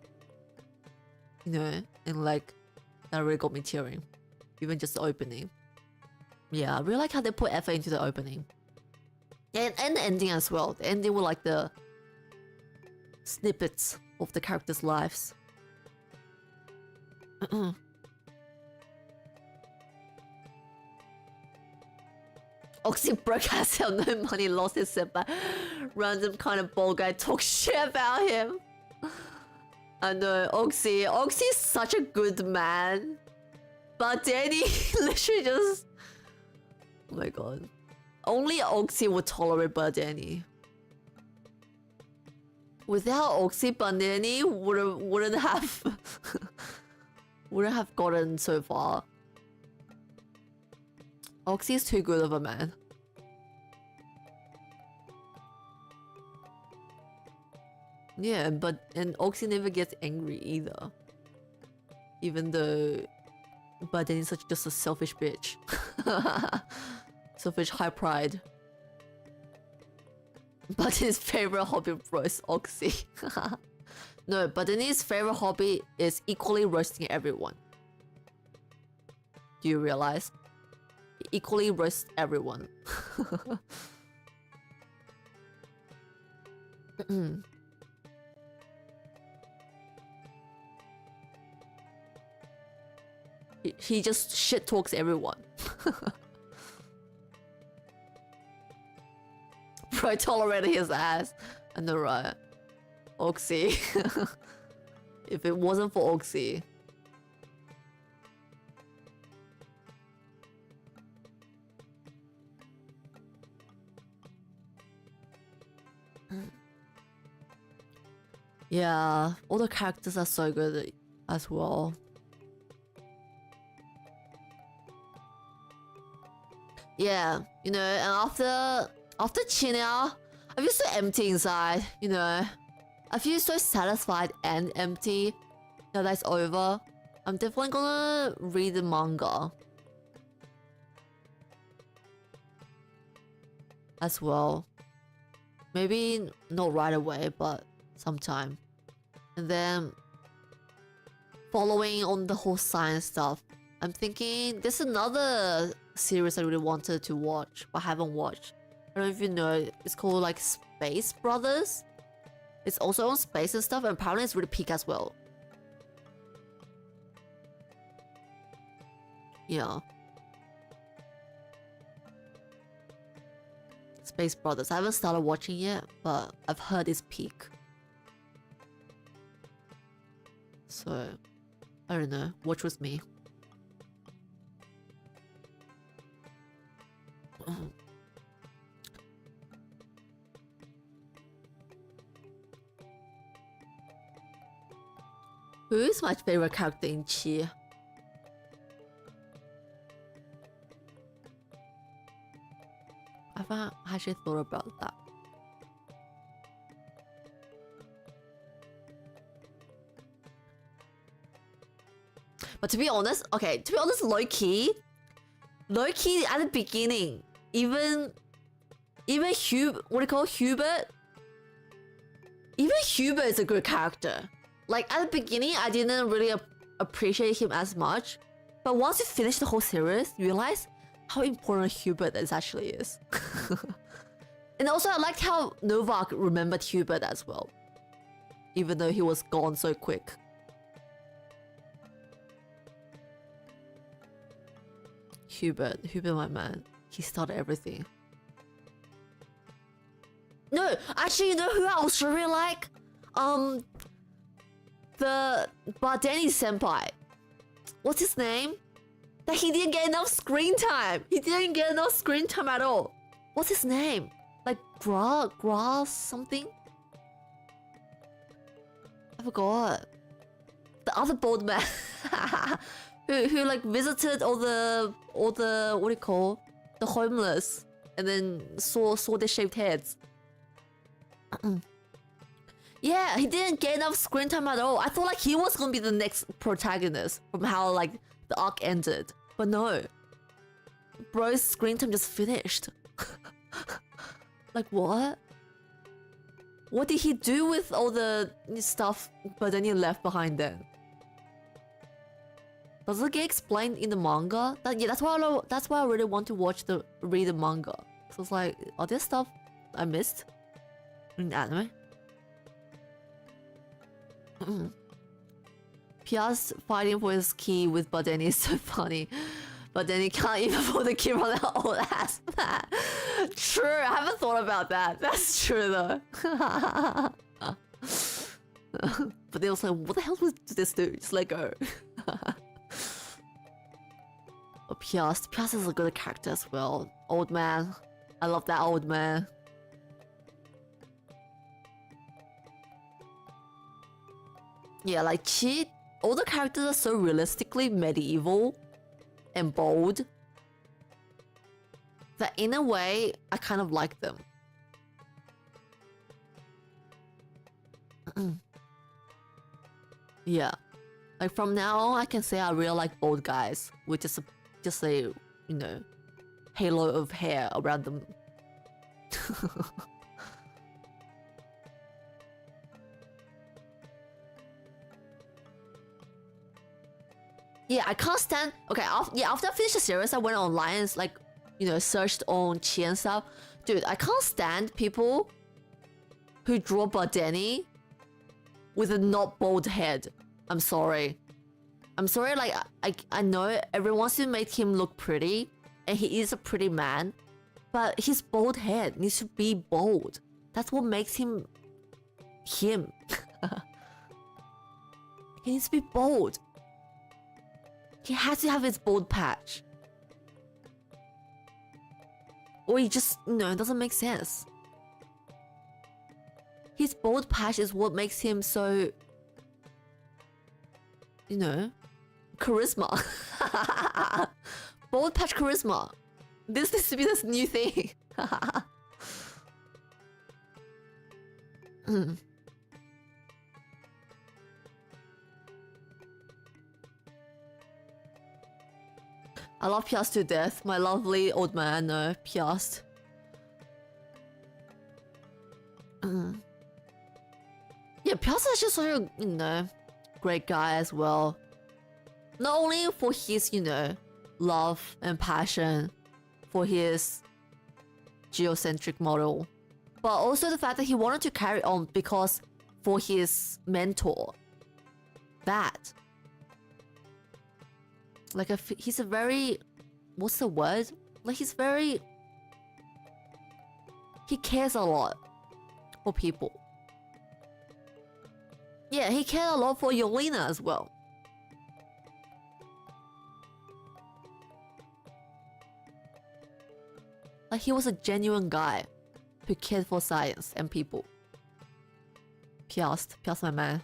You know, and like that really got me tearing. Even just the opening. Yeah, I really like how they put effort into the opening. And the ending as well. The ending with like the snippets of the characters' lives. Oxy broke has hell, no money, lost his setback. Random kind of bald guy talks shit about him. I know, Oxy. Oxy's such a good man. But Danny literally just... Oh my god. Only Oxy would tolerate Danny. Without Oxy, Danny wouldn't have... wouldn't have gotten so far. Oxy's too good of a man. Yeah, and Oxy never gets angry either. Even though Danny's just a selfish bitch. Selfish high pride. But his favorite hobby roasts Oxy. No, but Danny's favorite hobby is equally roasting everyone. Do you realize? He equally roasts everyone. He just shit talks everyone. Bro tolerated his ass. I know, right? Oxy. If it wasn't for Oxy. Yeah, all the characters are so good as well. Yeah, you know, and after Chinao, I feel so empty inside, you know. I feel so satisfied and empty now that's over. I'm definitely gonna read the manga as well. Maybe not right away, but sometime. And then following on the whole science stuff, I'm thinking there's another series I really wanted to watch but haven't watched. I don't know if you know, it's called like Space Brothers. It's also on space and stuff, and apparently it's really peak as well. Yeah. Space Brothers. I haven't started watching yet, but I've heard it's peak. So, I don't know. Watch with me. Who is my favorite character in Chi? I haven't actually thought about that. But to be honest, low-key at the beginning, even Hubert, what do you call Hubert? Even Hubert is a good character. Like, at the beginning, I didn't really appreciate him as much. But once you finish the whole series, you realize how important Hubert actually is. And also, I liked how Novak remembered Hubert as well. Even though he was gone so quick. Hubert, my man. He started everything. No, actually, you know who I also really like? The Danny senpai. What's his name? That he didn't get enough screen time. He didn't get enough screen time at all. What's his name? Like Gra something? I forgot. The other bald man who like visited all the what do you call, the homeless, and then saw their shaved heads. Yeah, he didn't get enough screen time at all. I thought like he was gonna be the next protagonist from how like the arc ended. But no. Bro's screen time just finished. Like what? What did he do with all the stuff but then he left behind then? Does it get explained in the manga? That's why I really want to read the manga. So it's like, are there stuff I missed in anime? Pia's fighting for his key with Badeni is so funny. But then he can't even pull the key from that old ass man. True, I haven't thought about that. That's true though. But they was like, what the hell was this dude? Just let go. Oh, Pias is a good character as well. Old man. I love that old man. Yeah, like all the characters are so realistically medieval and bold that in a way I kind of like them. Yeah, like from now on I can say I really like bold guys with just a you know, halo of hair around them. Yeah, I can't stand. Okay, after I finished the series, I went online and like, you know, searched on Chi and stuff. Dude, I can't stand people who draw Badeni with a not bald head. I'm sorry. Like I know everyone wants to make him look pretty, and he is a pretty man, but his bald head needs to be bold. That's what makes him him. He needs to be bold. He has to have his bald patch. Or he just, it doesn't make sense. His bald patch is what makes him so, charisma. Bald patch charisma. This needs to be this new thing. I love Piast to death. My lovely old man, no, Piast. Yeah, Piast is just such a, great guy as well. Not only for his, love and passion for his geocentric model, but also the fact that he wanted to carry on because for his mentor. That. Like, he's a very... What's the word? Like, he's very... He cares a lot for people. Yeah, he cared a lot for Yolena as well. Like, he was a genuine guy who cared for science and people. Piast my man.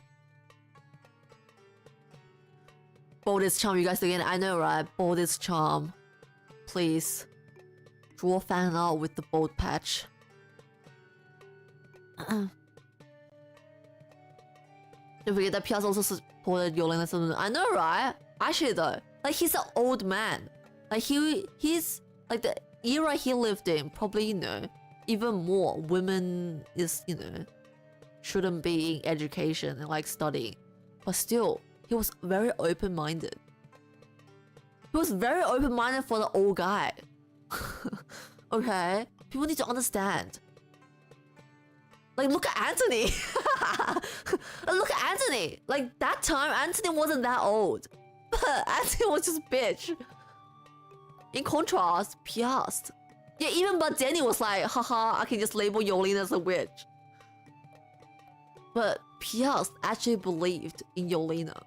Boldest charm, you guys again. I know, right? Boldest charm. Please. Draw fan art with the bold patch. Don't forget that Piaz also supported Yolena. I know, right? Actually, though, like, he's an old man. Like, he's like the era he lived in. Probably, even more women is, shouldn't be in education and like studying. But still, he was very open-minded. He was very open-minded for the old guy. Okay? People need to understand. Like, look at Anthony. Look at Anthony. Like, that time, Anthony wasn't that old. But Anthony was just a bitch. In contrast, Piast. Yeah, even but Danny was like, haha, I can just label Yolene as a witch. But Piast actually believed in Yolena.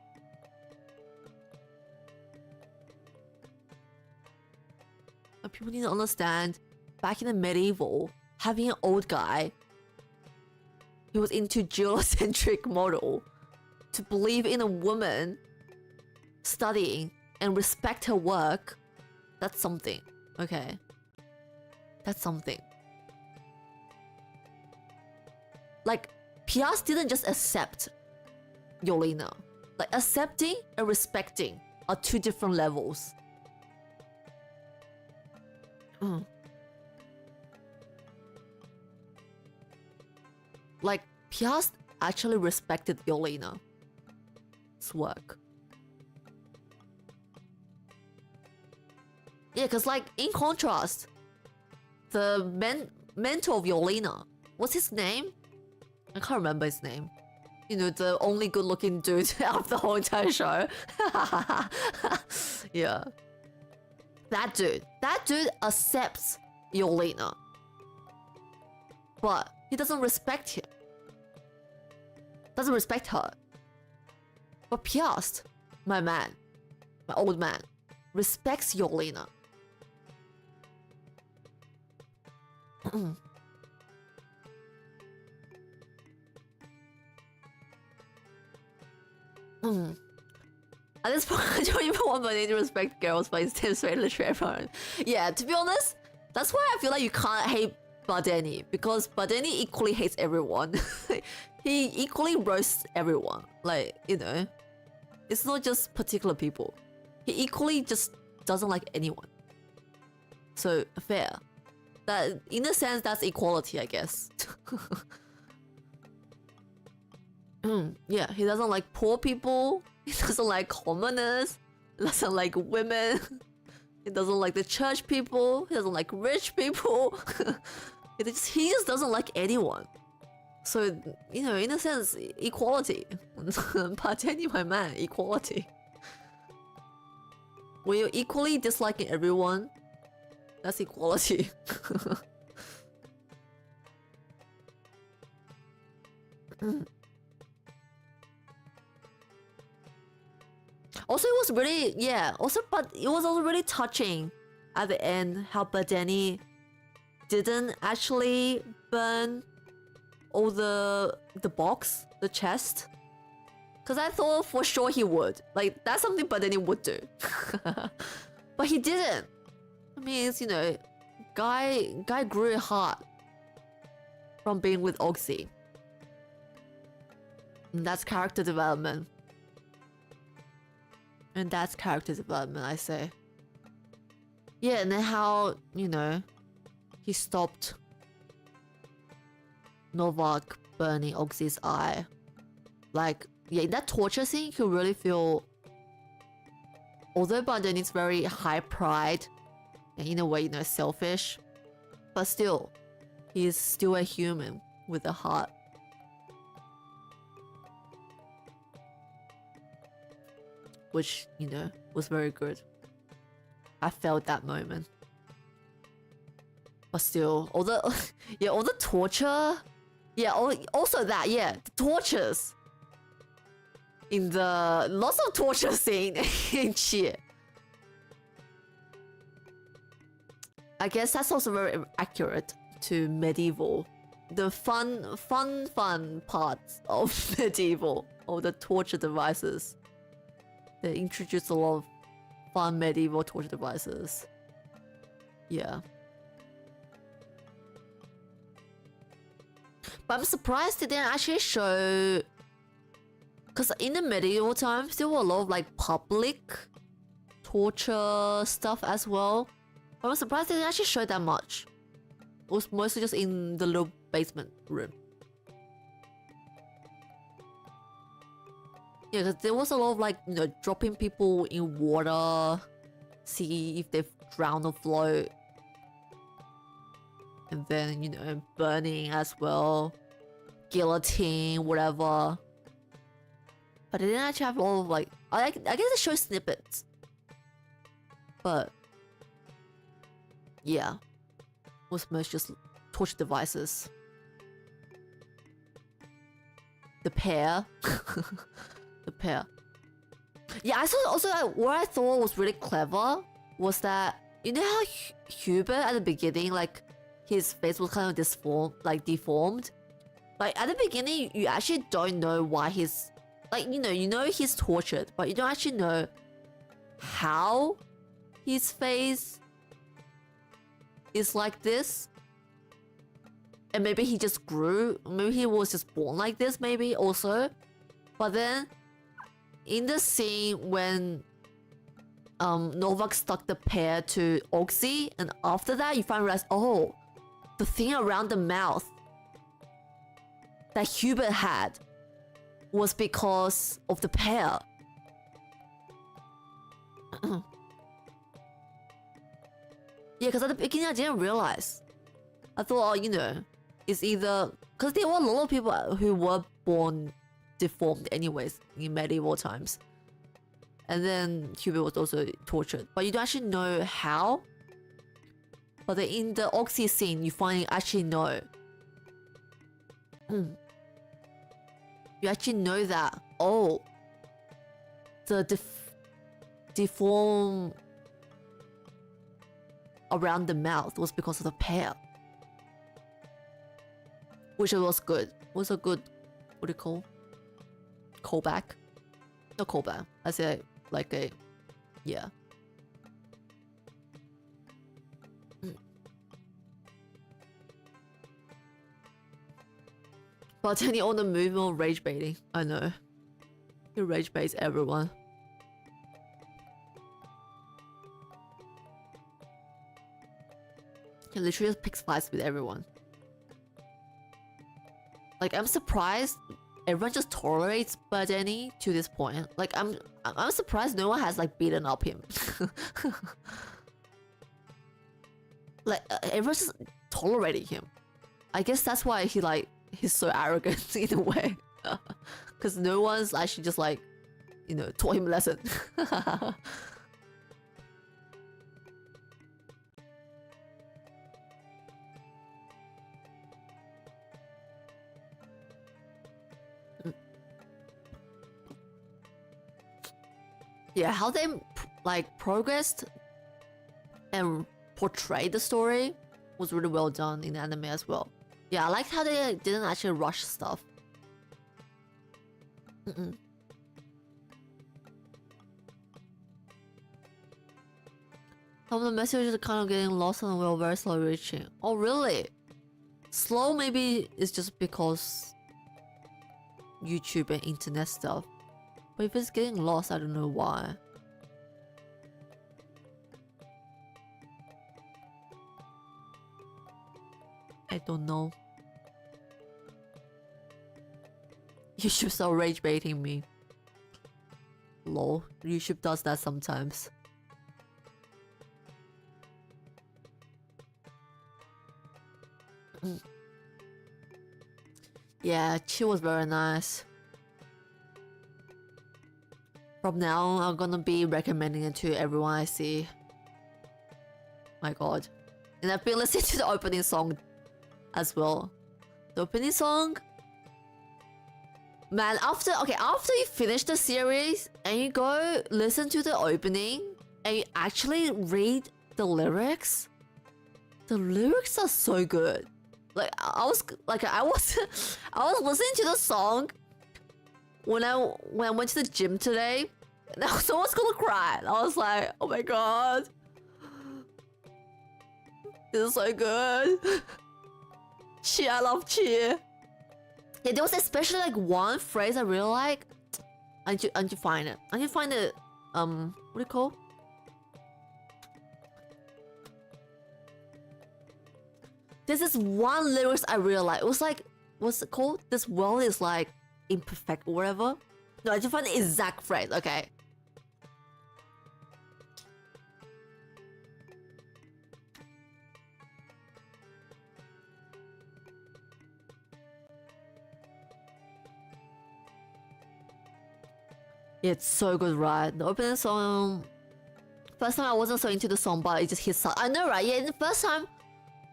But people need to understand, back in the medieval, having an old guy who was into geocentric model to believe in a woman studying and respect her work, that's something, okay? That's something. like Piast didn't just accept Yolina. Like accepting and respecting are two different levels. Like Piast actually respected Yolina's work. Yeah, because like in contrast, the mentor of Yolina, what's his name? I can't remember his name. You know, the only good-looking dude out of the whole entire show. Yeah. That dude accepts Yolina. But he doesn't respect him. Doesn't respect her. But Piast, my man, my old man, respects Yolina. At this point, I don't even want my name to respect girls, but instead it's very transparent. Yeah, to be honest, that's why I feel like you can't hate Badeni, because Badeni equally hates everyone. He equally roasts everyone. Like, you know, it's not just particular people. He equally just doesn't like anyone. So, fair. That, in a sense, that's equality, I guess. Yeah, he doesn't like poor people. He doesn't like commoners. He doesn't like women. He doesn't like the church people. He doesn't like rich people. He just doesn't like anyone. So, you know, in a sense, equality. Pateni, my man, equality. When you're equally disliking everyone, that's equality. Also, it was really, yeah, but it was also really touching at the end how Badeni didn't actually burn all the box, the chest. Because I thought for sure he would. Like, that's something Badeni would do. But he didn't. I mean, it's, you know, guy grew a heart from being with Oxy. And that's character development. And that's character development, I say. Yeah, and then how, you know, he stopped Novak burning Oxy's eye. Like, yeah, in that torture scene, you can really feel... Although Badeni's very high pride, and in a way, you know, selfish, but still, he's still a human with a heart. Which, you know, was very good. I felt that moment. But still, all the yeah, all the torture, yeah, also that, yeah, the tortures in the lots of torture scene in Chi. I guess that's also very accurate to medieval. The fun parts of medieval, all the torture devices. They introduced a lot of fun medieval torture devices. Yeah. But I'm surprised they didn't actually show... Because in the medieval times, there were a lot of like public torture stuff as well. But I'm surprised they didn't actually show that much. It was mostly just in the little basement room. Yeah, because there was a lot of like, you know, dropping people in water, see if they've drowned or float. And then, you know, burning as well. Guillotine, whatever. But they didn't actually have a lot of like... I guess they show snippets. But... yeah. It was most just torture devices. The pair. The pair. Yeah, I saw also what I thought was really clever was that, you know how Hubert at the beginning, like, his face was kind of deformed? Like, at the beginning, you actually don't know why he's... Like, you know he's tortured, but you don't actually know how his face is like this. And maybe he just grew, maybe he was just born like this, maybe also. But then in the scene when Novak stuck the pear to Oxy, and after that you finally realize, oh, the thing around the mouth that Hubert had was because of the pear. Yeah, because at the beginning I didn't realize. I thought, oh, you know, it's either... Because there were a lot of people who were born deformed anyways in medieval times. And then Hubert was also tortured. But you don't actually know how. But then in the Oxy scene, you finally actually know. You actually know that, oh, the deform around the mouth was because of the pear. Which was good. It was a good, what do you call? Callback? Not callback. I say like a, yeah. But then he owned the movement of rage baiting. I know. He rage baits everyone. He literally just picks fights with everyone. Like, I'm surprised everyone just tolerates Badeni to this point. Like, I'm surprised no one has like beaten up him. Like, everyone's just tolerating him. I guess that's why he's so arrogant in a way. Because no one's actually just like, you know, taught him a lesson. Yeah, how they like progressed and portrayed the story was really well done in the anime as well. Yeah, I liked how they didn't actually rush stuff. Some of the messages are kind of getting lost and well, very slow reaching. Oh, really? Slow maybe is just because YouTube and internet stuff. But if it's getting lost, I don't know why. I don't know. YouTube start rage baiting me. Lol, YouTube does that sometimes. Yeah, Chi was very nice. From now, I'm gonna be recommending it to everyone I see. My god. And I've been listening to the opening song as well. The opening song? Man, after you finish the series and you go listen to the opening and you actually read the lyrics are so good. Like I was listening to the song when I went to the gym today, and I was almost gonna cry. And I was like, oh my god, this is so good. Chi, I love Chi. Yeah, there was especially like one phrase I really like. I need to find it. I need to find it. What do you call? There's this one lyrics I really like. It was like, what's it called? This world is like imperfect or whatever. No, I just find the exact phrase. Okay. Yeah, it's so good, right? The opening song. First time I wasn't so into the song, but it just hits. I know, right? Yeah, the first time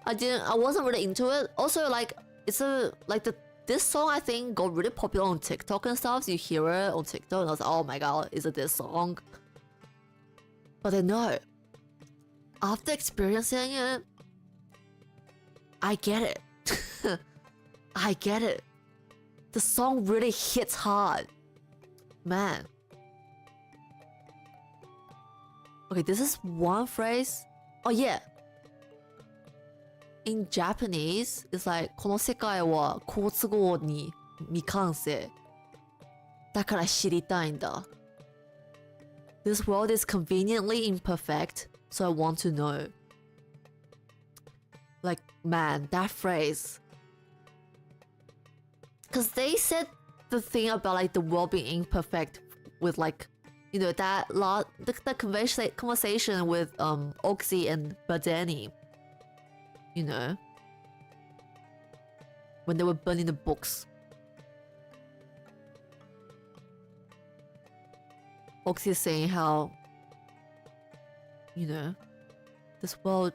I wasn't really into it. Also, like this song I think got really popular on TikTok and stuff. So you hear it on TikTok, and I was like, oh my god, is it this song? But then no. After experiencing it, I get it. I get it. The song really hits hard, man. Okay, this is one phrase. Oh yeah. in Japanese, it's like この世界は好都合に未完成。だから知りたいんだ。This world is conveniently imperfect, so I want to know. Like, man, that phrase. Because they said the thing about like the world being imperfect with like, you know, the conversation with Oxy and Badeni. You know, when they were burning the books. Oxy is saying how, you know, this world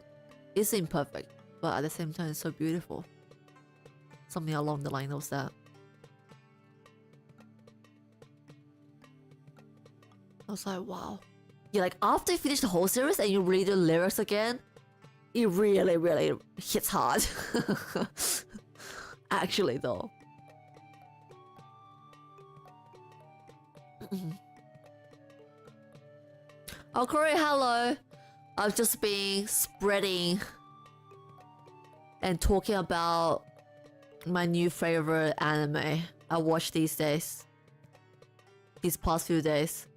is imperfect, but at the same time it's so beautiful. Something along the line of that. I was like, wow. Yeah, like after you finish the whole series and you read the lyrics again, it really, really hits hard. Actually, though. Oh, Corey, hello. I've just been spreading and talking about my new favorite anime I watch these days. These past few days.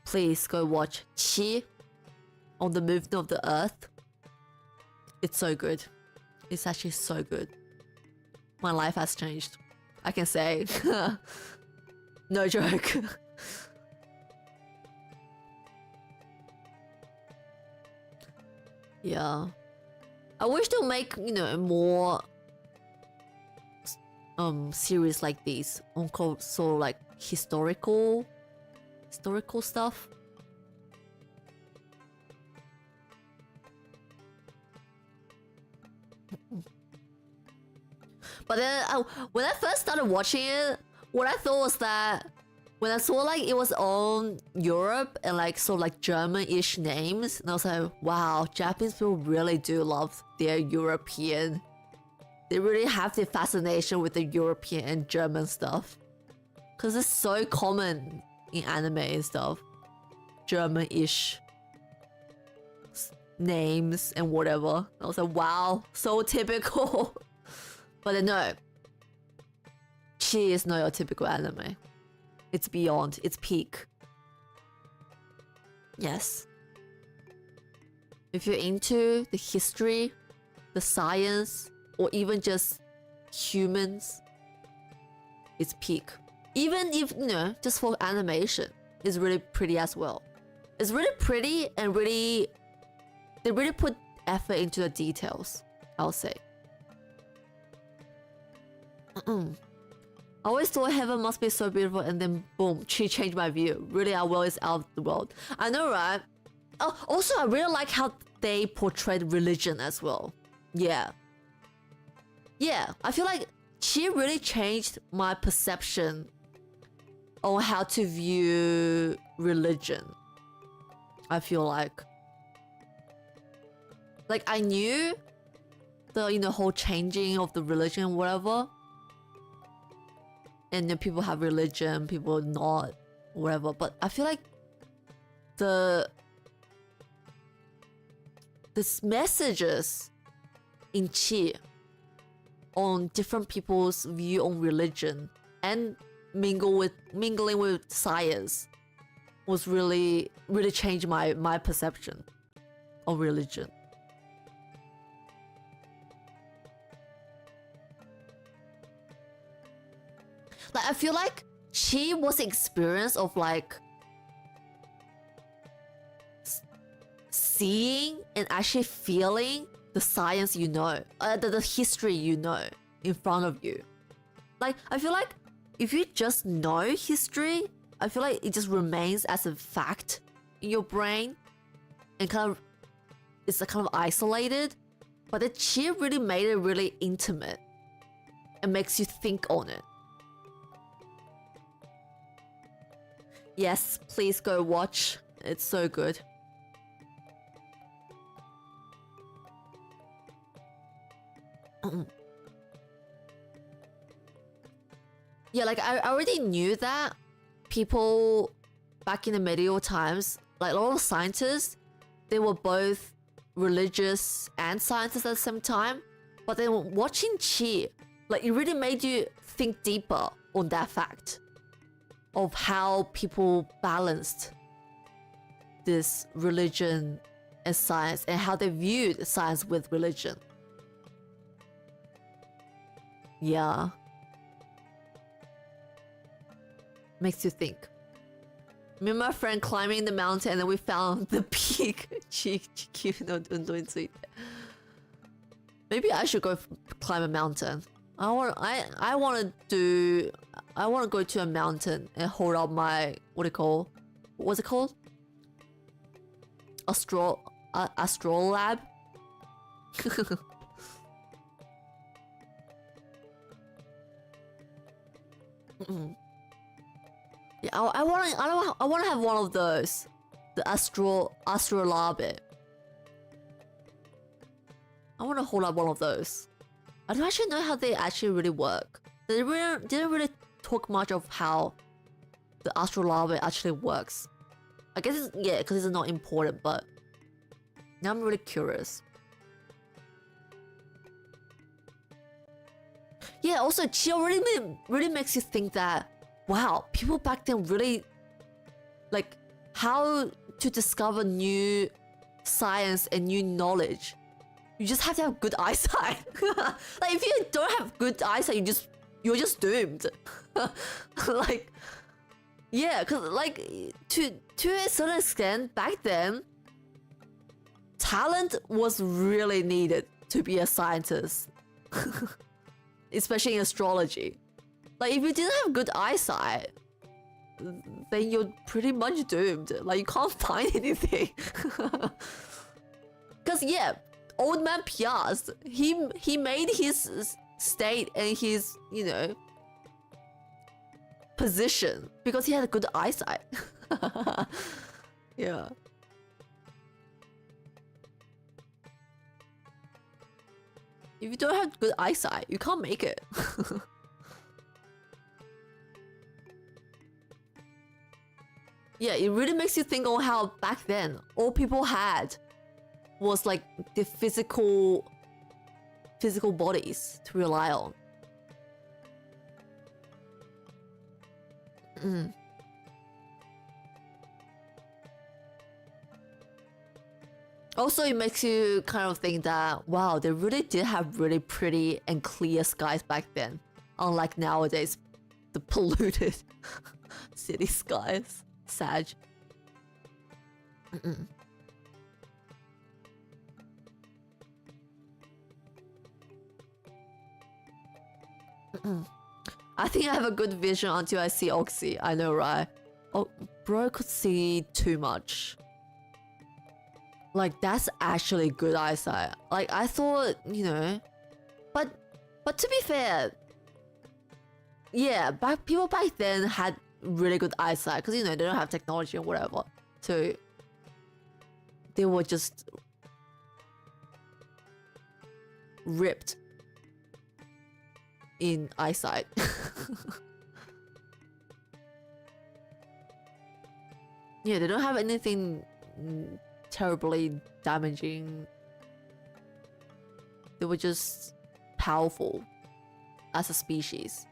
Please go watch Chi on the Movement of the Earth. It's so good. It's actually so good. My life has changed. I can say. No joke. Yeah. I wish they'll make, you know, more series like these on so like historical stuff. But then when I first started watching it, what I thought was that when I saw like it was on Europe and like sort of like German-ish names, and I was like, wow, Japanese people really do love their European. They really have their fascination with the European and German stuff. Because it's so common in anime and stuff. German-ish names and whatever. I was like, wow, so typical. But then no. Chi is not your typical anime. It's beyond, it's peak. Yes. If you're into the history, the science, or even just humans, it's peak. Even if, you know, just for animation, it's really pretty as well. It's really pretty and they really put effort into the details, I'll say. I always thought heaven must be so beautiful, and then boom, Chi changed my view. Really, our world is out of the world. I know, right? Oh, also, I really like how they portrayed religion as well. Yeah. Yeah, I feel like Chi really changed my perception on how to view religion. I feel like I knew the, you know, whole changing of the religion, whatever. And then people have religion, people not, whatever. But I feel like this messages in Chi on different people's view on religion and mingling with science was really changed my perception of religion. Like, I feel like Chi was the experience of like seeing and actually feeling the science you know, the history you know in front of you. Like, I feel like if you just know history, I feel like it just remains as a fact in your brain and it's kind of isolated. But the Chi really made it really intimate and makes you think on it. Yes, please go watch. It's so good. Yeah, like I already knew that people back in the medieval times, like a lot of scientists, they were both religious and sciences at the same time. But then watching Chi, like it really made you think deeper on that fact of how people balanced this religion and science and how they viewed science with religion. Yeah. Makes you think. Me and my friend climbing the mountain and then we found the peak. Maybe I should go climb a mountain. I want to go to a mountain and hold up my what's it called? Astrolab. Yeah, I want to have one of those, the astrolabe. I want to hold up one of those. I don't actually know how they actually really work. They didn't really talk much of how the astrolabe actually works. I guess because it's not important, but now I'm really curious. Yeah, also Chia really makes you think that, wow, people back then really, like, how to discover new science and new knowledge. You just have to have good eyesight. Like, if you don't have good eyesight, you're just doomed. Like, yeah, because like to a certain extent back then, talent was really needed to be a scientist, especially in astrology. Like, if you didn't have good eyesight, then you're pretty much doomed. Like, you can't find anything. Because yeah, old man Piaz, he made his state and his, you know, position because he had a good eyesight. Yeah. If you don't have good eyesight, you can't make it. Yeah, it really makes you think on how back then all people had was like the physical bodies to rely on. Also, it makes you kind of think that, wow, they really did have really pretty and clear skies back then. Unlike nowadays, the polluted city skies. Sag. I think I have a good vision until I see Oxy. I know, right? Oh, bro could see too much. Like, that's actually good eyesight. Like, I thought, you know, but to be fair, yeah, people back then had really good eyesight because, you know, they don't have technology or whatever, so they were just ripped in eyesight. Yeah, they don't have anything terribly damaging. They were just powerful as a species.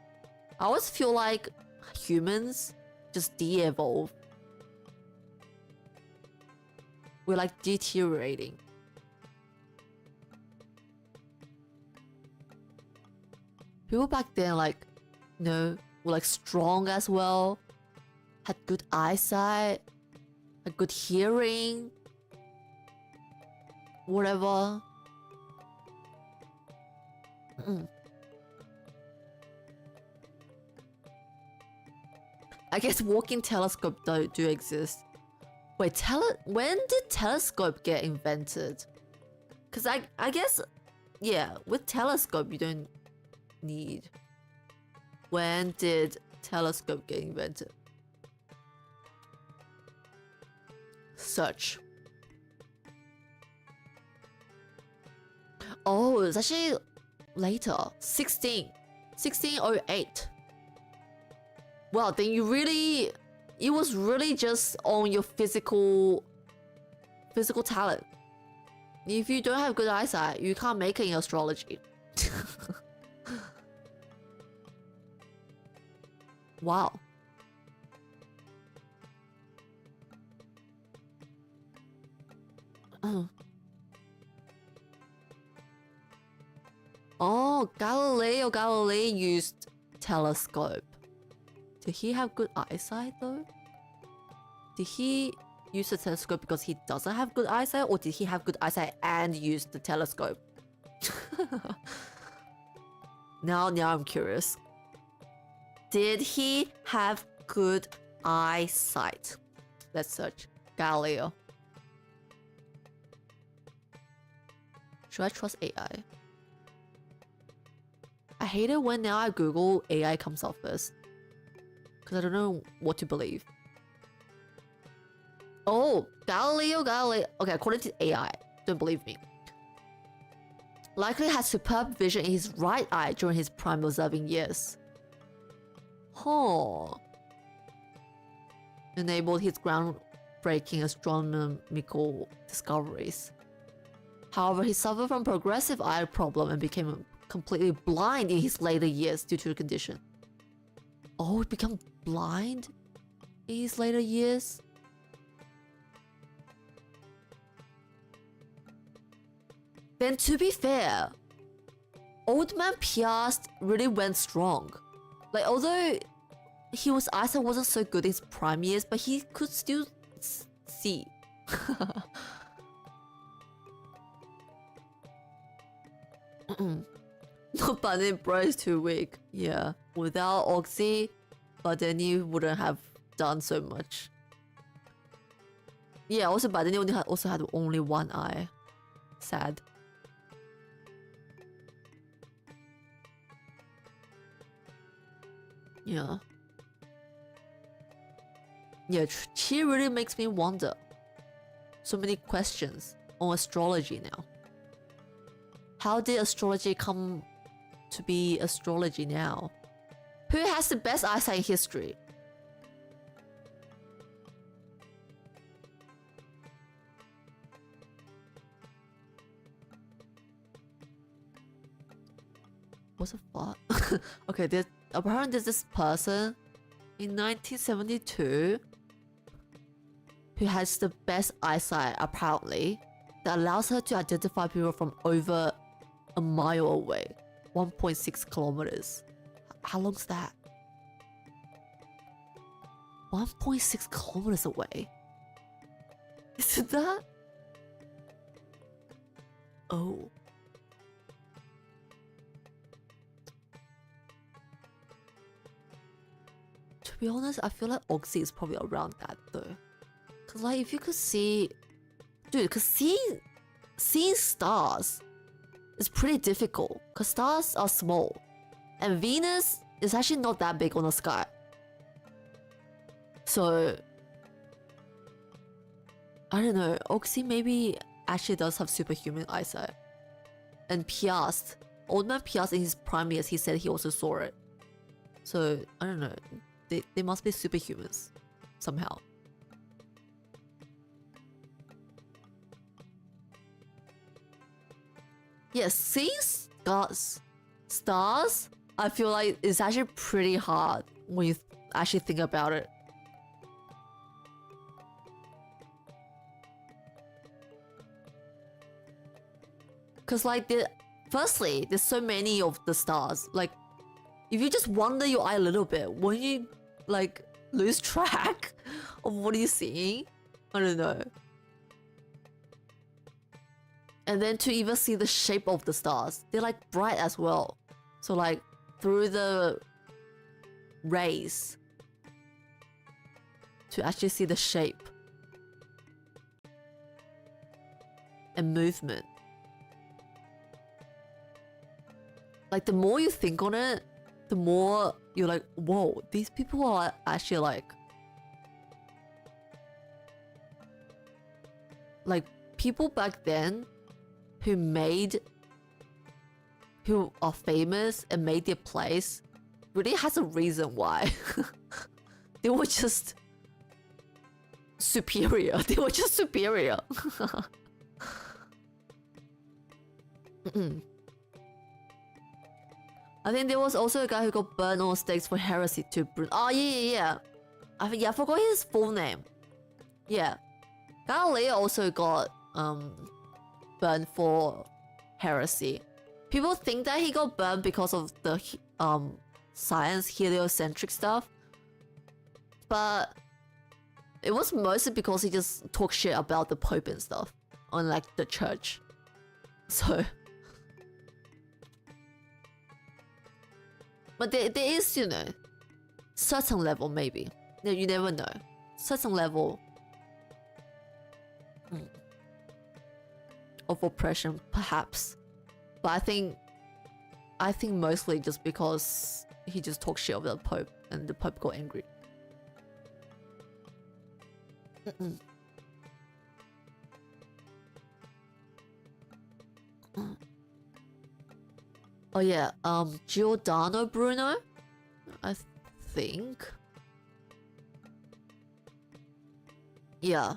I always feel like humans just de-evolve. We're like deteriorating. People back then, like, you know, were like strong as well, had good eyesight, had good hearing, whatever. I guess walking telescope do exist. Wait, when did telescope get invented? Because I guess, yeah, with telescope you don't need. When did telescope get invented? Search. Oh, it's actually later. 1608. Well, then it was really just on your physical talent. If you don't have good eyesight, you can't make it in astrology. Wow. Oh, Galileo Galilei used telescope. Did he have good eyesight though? Did he use the telescope because he doesn't have good eyesight, or did he have good eyesight and use the telescope? Now I'm curious. Did he have good eyesight? Let's search Galileo. Should I trust AI? I hate it when now I Google AI comes up first, because I don't know what to believe. Oh, Galileo Galilei. Okay, according to AI, don't believe me. Likely had superb vision in his right eye during his prime observing years. Huh. Enabled his groundbreaking astronomical discoveries. However, he suffered from progressive eye problem and became completely blind in his later years due to the condition. Oh, he became blind in his later years? Then to be fair, Old Man Piast really went strong. Like, although his eyesight wasn't so good in his prime years, but he could still see. No, Badeni bro is too weak. Yeah, without Oxy, Badeni wouldn't have done so much. Yeah, also Badeni also had only one eye. Sad. Yeah. Yeah, she really makes me wonder. So many questions on astrology now. How did astrology come to be astrology now? Who has the best eyesight in history? What's the fuck? Okay, apparently there's this person in 1972 who has the best eyesight, apparently, that allows her to identify people from over a mile away, 1.6 kilometers. How long's that? 1.6 kilometers away. Isn't that? Oh. To be honest, I feel like Oxy is probably around that though. Cause like if you could see, dude, cause seeing stars is pretty difficult. Cause stars are small, and Venus is actually not that big on the sky. So I don't know. Oxy maybe actually does have superhuman eyesight. And Piast, Old Man Piast in his prime years, he said he also saw it. So I don't know. They must be superhumans somehow. Yes, seeing stars, I feel like it's actually pretty hard when you actually think about it. Cause like firstly, there's so many of the stars. Like, if you just wander your eye a little bit, won't you like lose track of what are you seeing? I don't know. And then to even see the shape of the stars, they're like bright as well. So like through the rays to actually see the shape and movement. Like the more you think on it, the more you're like, whoa, these people are actually like people back then who are famous and made their place really has a reason why. They were just superior. They were just superior. I think there was also a guy who got burned on stakes for heresy too. Oh yeah. I forgot his full name. Yeah, Galileo also got burned for heresy. People think that he got burned because of the science heliocentric stuff, but it was mostly because he just talked shit about the Pope and stuff on like the church. So, but there is, you know, certain level maybe. You never know. Certain level of oppression, perhaps. But I think mostly just because he just talked shit about the Pope and the Pope got angry. Oh yeah, Giordano Bruno, I think. Yeah,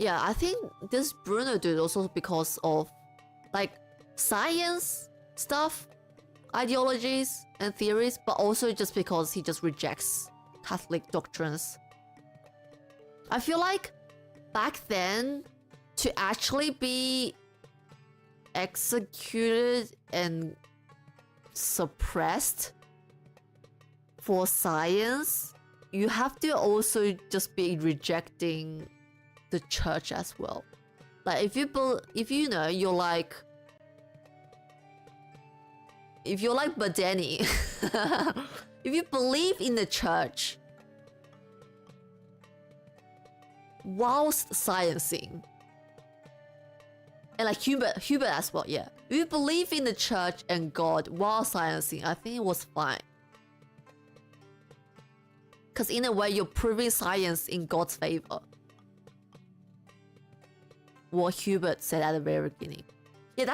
I think this Bruno dude also because of like science stuff, ideologies and theories, but also just because he just rejects Catholic doctrines. I feel like back then to actually be executed and suppressed for science, you have to also just be rejecting the church as well. Like if you know you're like Badeni, if you believe in the church whilst sciencing, and like Hubert as well, yeah. If you believe in the church and God while sciencing, I think it was fine. Because in a way, you're proving science in God's favor. What Hubert said at the very beginning. Yeah,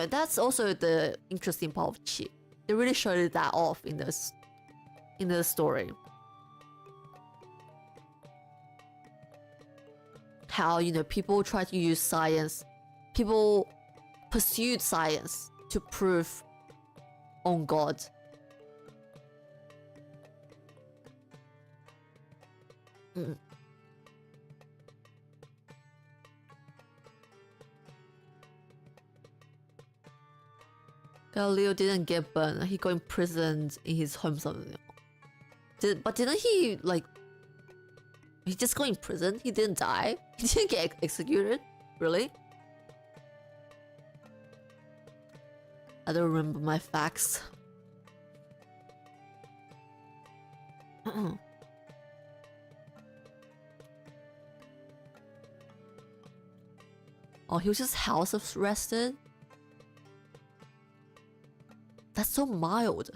that's also the interesting part of Chi. They really showed that off in the story. How, people try to use science. People pursued science to prove on God. Galileo didn't get burned. He got imprisoned in his home something. But didn't he, like... He just got imprisoned? He didn't die? He didn't get executed? Really? I don't remember my facts. Oh, he was just house arrested? That's so mild.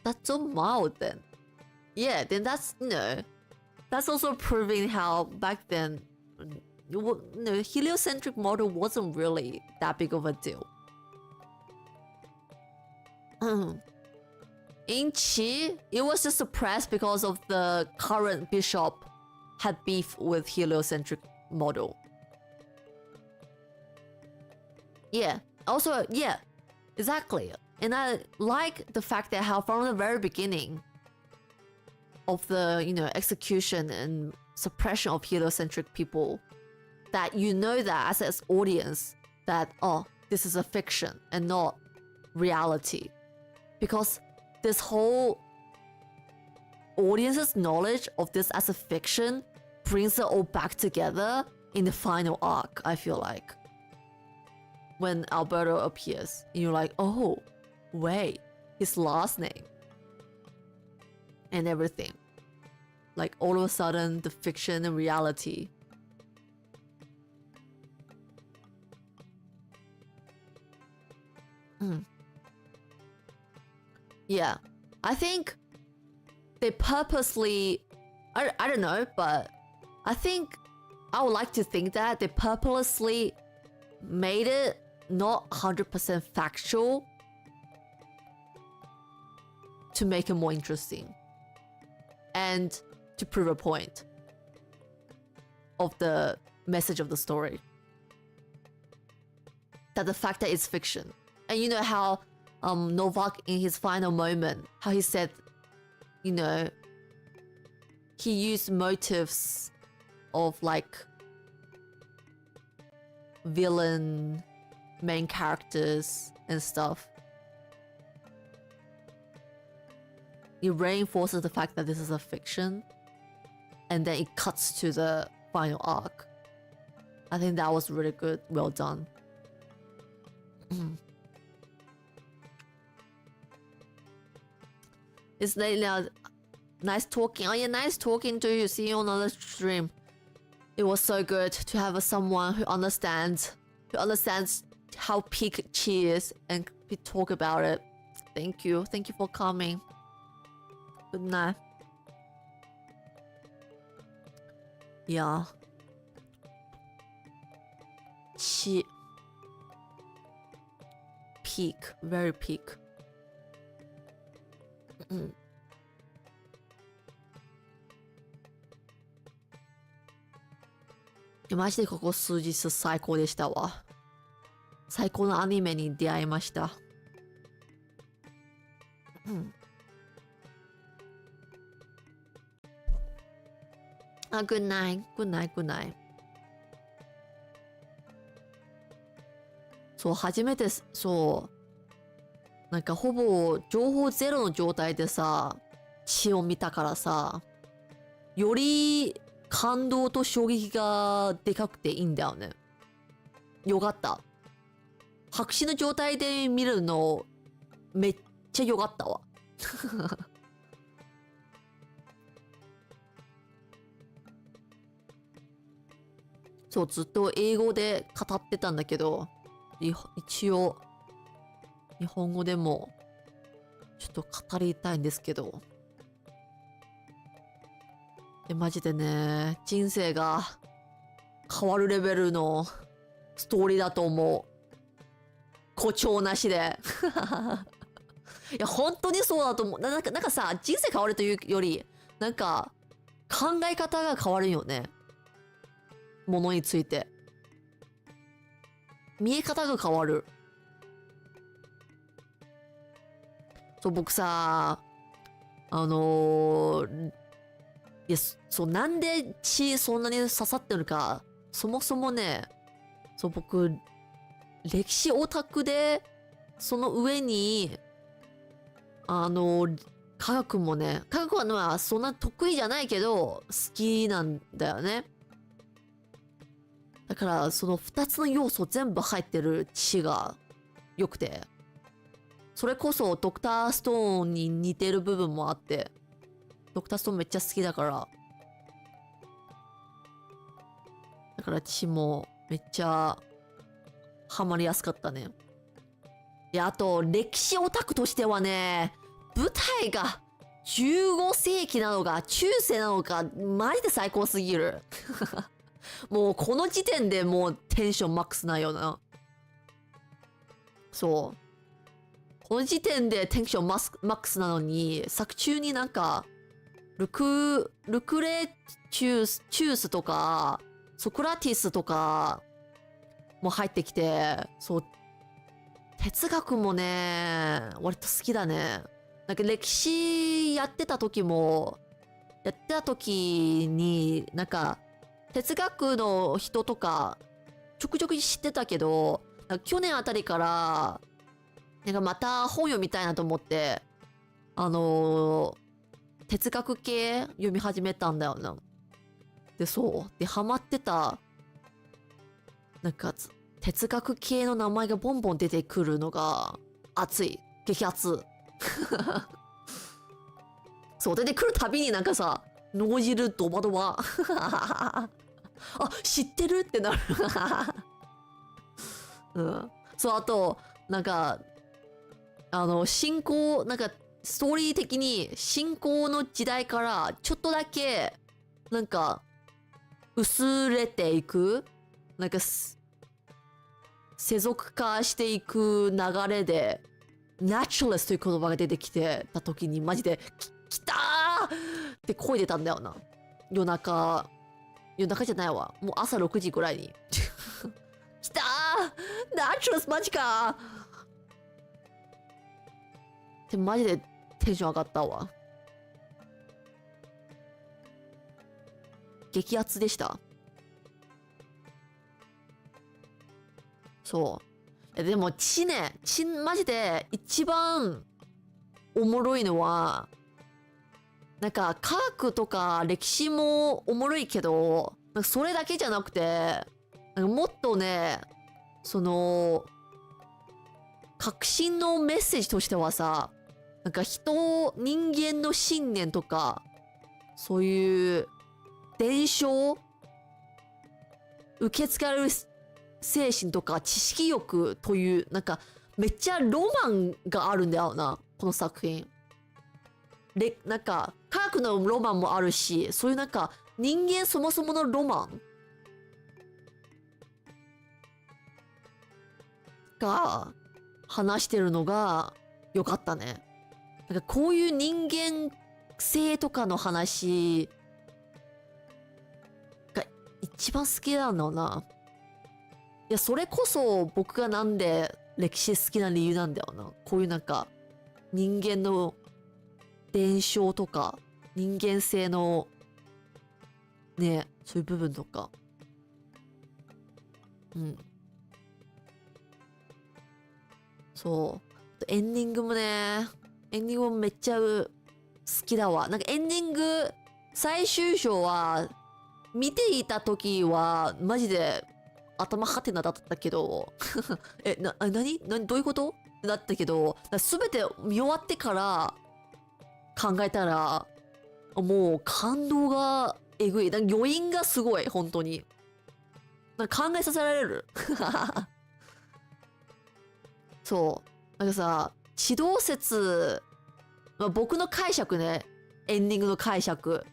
That's so mild then. Yeah, then that's, that's also proving how back then, heliocentric model wasn't really that big of a deal. In Chi, it was just suppressed because of the current bishop had beef with heliocentric model. Yeah, also, yeah, exactly. And I like the fact that how from the very beginning of the, execution and suppression of heliocentric people, that that as an audience, that, oh, this is a fiction and not reality. Because this whole audience's knowledge of this as a fiction brings it all back together in the final arc, I feel like. When Alberto appears, and you're like, oh, wait, his last name. And everything. Like, all of a sudden, the fiction and reality. Yeah, I think they purposely, I don't know, but I would like to think that they purposely made it not 100% factual to make it more interesting and to prove a point of the message of the story. that the fact that it's fiction. And you know how Novak in his final moment, how he said, you know, he used motives of like villain main characters and stuff. It reinforces the fact that this is a fiction, and then it cuts to the final arc. I think that was really good. Well done. It's late now. Nice talking. Oh yeah, nice talking to you. See you on another stream. It was so good to have someone who understands how peak chi is and we talk about it. Thank you. Thank you for coming. Good night. Yeah. Chi. Peak. Very peak.マジでここ数日最高でしたわ。最高のアニメに出会いました。あ、good night, good night, good night. そう、初めて、そう、なんかほぼ情報ゼロの状態でさ、血を見たからさ、より感動と衝撃がでかくていいんだよね。よかった。白紙の状態で見るのめっちゃよかったわ。そう、ずっと英語で語ってたんだけど、一応日本語でもちょっと語りたいんですけど。マジでね、人生が変わるレベルのストーリーだと思う。誇張なしで。いや、本当にそうだと思う。なんかさ、人生変わるというより、なんか考え方が変わるよね。ものについて。見え方が変わる。そう、僕さ、いや、そう、なんで血そんなに刺さってるか、そもそもね、そう、僕、歴史オタクで、その上に、科学もね、科学はまあそんな得意じゃないけど、好きなんだよね。だから、その2つの要素全部入ってる血が良くて、それこそドクターストーンに似てる部分もあって、ドクターストーンめっちゃ好きだから。だから私もめっちゃハマりやすかったね。いや、あと歴史オタクとしてはね、舞台が15世紀なのか中世なのかマジで最高すぎる。もうこの時点でもうテンションマックスなよな。そう。この時点でテンションマックスなのに、作中になんかルクレチュースとか、ソクラティスとかも入ってきて、そう、哲学もね、割と好きだね。なんか歴史やってた時に、なんか、哲学の人とか、ちょくちょく知ってたけど、去年あたりから、なんかまた本読みたいなと思って、哲学系読み始めたんだよな。で、そう。で、ハマってた、なんか、哲学系の名前がボンボン出てくるのが、熱い。激熱。そう。で、来るたびになんかさ、脳汁ドバドバ。あ、知ってるってなる。うん。そう、あと、なんか、信仰、なんか、ストーリー的に信仰の時代からちょっとだけなんか薄れていく、なんか世俗化していく流れでナチュラルという言葉が出てきてた時にマジできたーって声出たんだよな。夜中じゃないわ、もう朝6時ぐらいにきたナチュラスマジか。でマジでテンション上がったわ。激アツでした。そう。でもマジで一番おもろいのは、なんか科学とか歴史もおもろいけど、なんかそれだけじゃなくて、なんかもっとね、その、革新のメッセージとしてはさ、なんか人間の信念とか、そういう伝承、受け継がれる精神とか知識欲という、なんかめっちゃロマンがあるんだよな、この作品。なんか科学のロマンもあるし、そういうなんか人間そもそものロマンが話してるのがよかったね。なんかこういう人間性とかの話が一番好きなんだろうな。いや、それこそ僕がなんで歴史好きな理由なんだよな。こういうなんか人間の伝承とか人間性のね、そういう部分とか。うん。そう。エンディングもね、エンディングもめっちゃ好きだわ。なんかエンディング、最終章は、見ていた時は、マジで頭はてなだったけど、何どういうことだったけど、すべて見終わってから考えたら、もう感動がえぐい。なんか余韻がすごい、本当に。なんか考えさせられる。そう。なんかさ、地動説、まあ、僕の解釈ね、エンディングの解釈。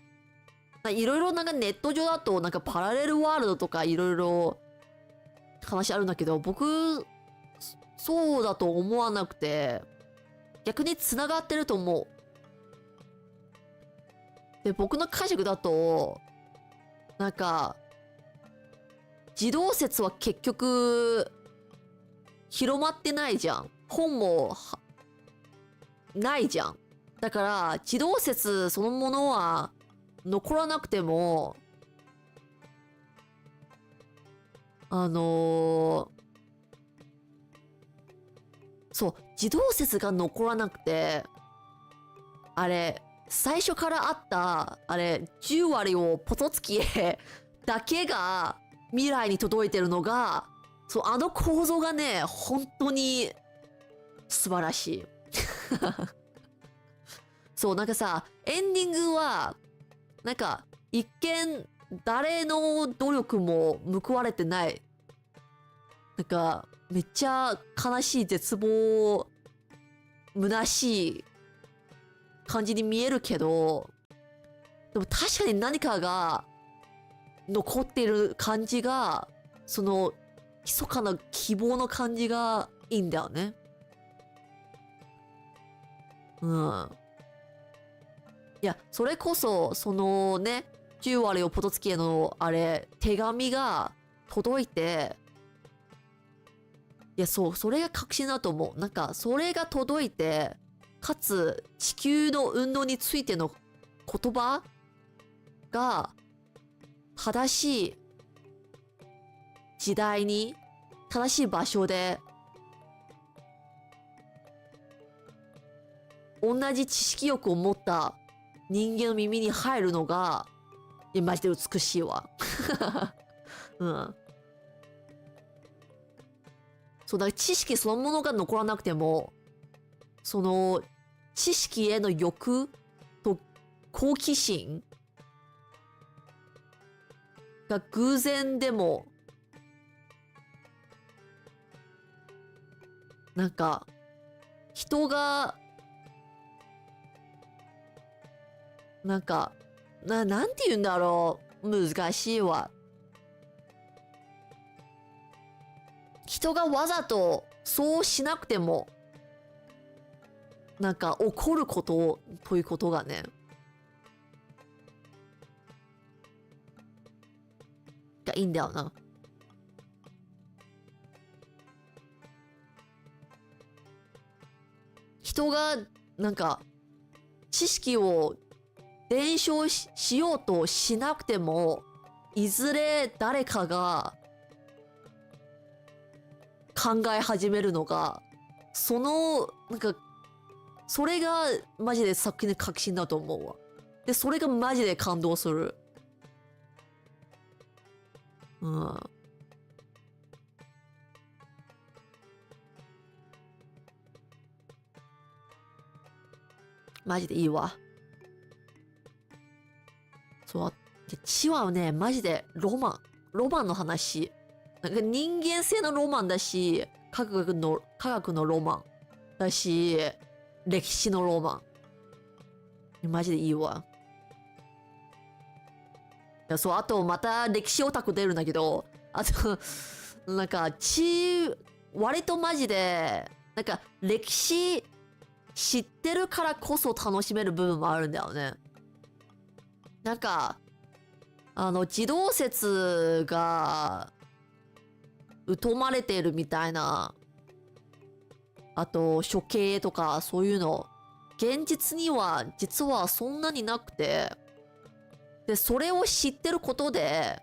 いろいろなんかネット上だとなんかパラレルワールドとかいろいろ話あるんだけど、僕、そうだと思わなくて、逆に繋がってると思う。で、僕の解釈だと、なんか、地動説は結局、広まってないじゃん。本もないじゃん。だから、地動説そのものは残らなくても、そう、地動説が残らなくて、あれ、最初からあった、あれ、10割をポトツキへだけが未来に届いてるのが、そう、あの構造がね、本当に素晴らしい。そう、なんかさ、エンディングは、なんか、一見、誰の努力も報われてない。なんか、めっちゃ悲しい絶望、虚しい感じに見えるけど、でも確かに何かが残っている感じが、その、密かな希望の感じがいいんだよね。うん。いや、それこそ、そのね、10割をポトツキへの、あれ、手紙が届いて、いや、そう、それが確信だと思う。なんか、それが届いて、かつ、地球の運動についての言葉が、正しい時代に、正しい場所で、同じ知識欲を持った人間の耳に入るのが、いや、マジで美しいわ。うん。そう、だから知識そのものが残らなくても、その、知識への欲と好奇心が偶然でも、なんか、人が、なんか、なんて言うんだろう。難しいわ。人がわざとそうしなくても、なんか起こることということがね、がいいんだよな。人がなんか知識を伝承 しようとしなくても、いずれ誰かが考え始めるのが、そのなんかそれがマジで作品の革新だと思うわ。でそれがマジで感動する。うん。マジでいいわ。そう。で、血はね、マジでロマンの話。なんか人間性のロマンだし、科学のロマンだし、歴史のロマン。マジでいいわ。そう、あとまた歴史オタク出るんだけど、あと、なんか割とマジで、なんか歴史知ってるからこそ楽しめる部分もあるんだよね。なんか、地動説が疎まれているみたいな、あと処刑とかそういうの、現実には実はそんなになくて、で、それを知ってることで、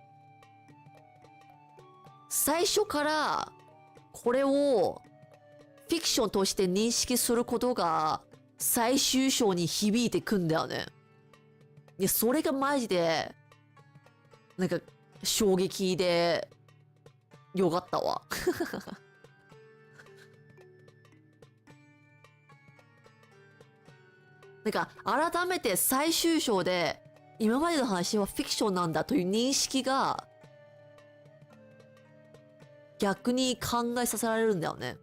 最初からこれをフィクションとして認識することが最終章に響いてくんだよね。いや、それがマジで、なんか衝撃でよかったわ。なんか改めて最終章で今までの話はフィクションなんだという認識が逆に考えさせられるんだよね。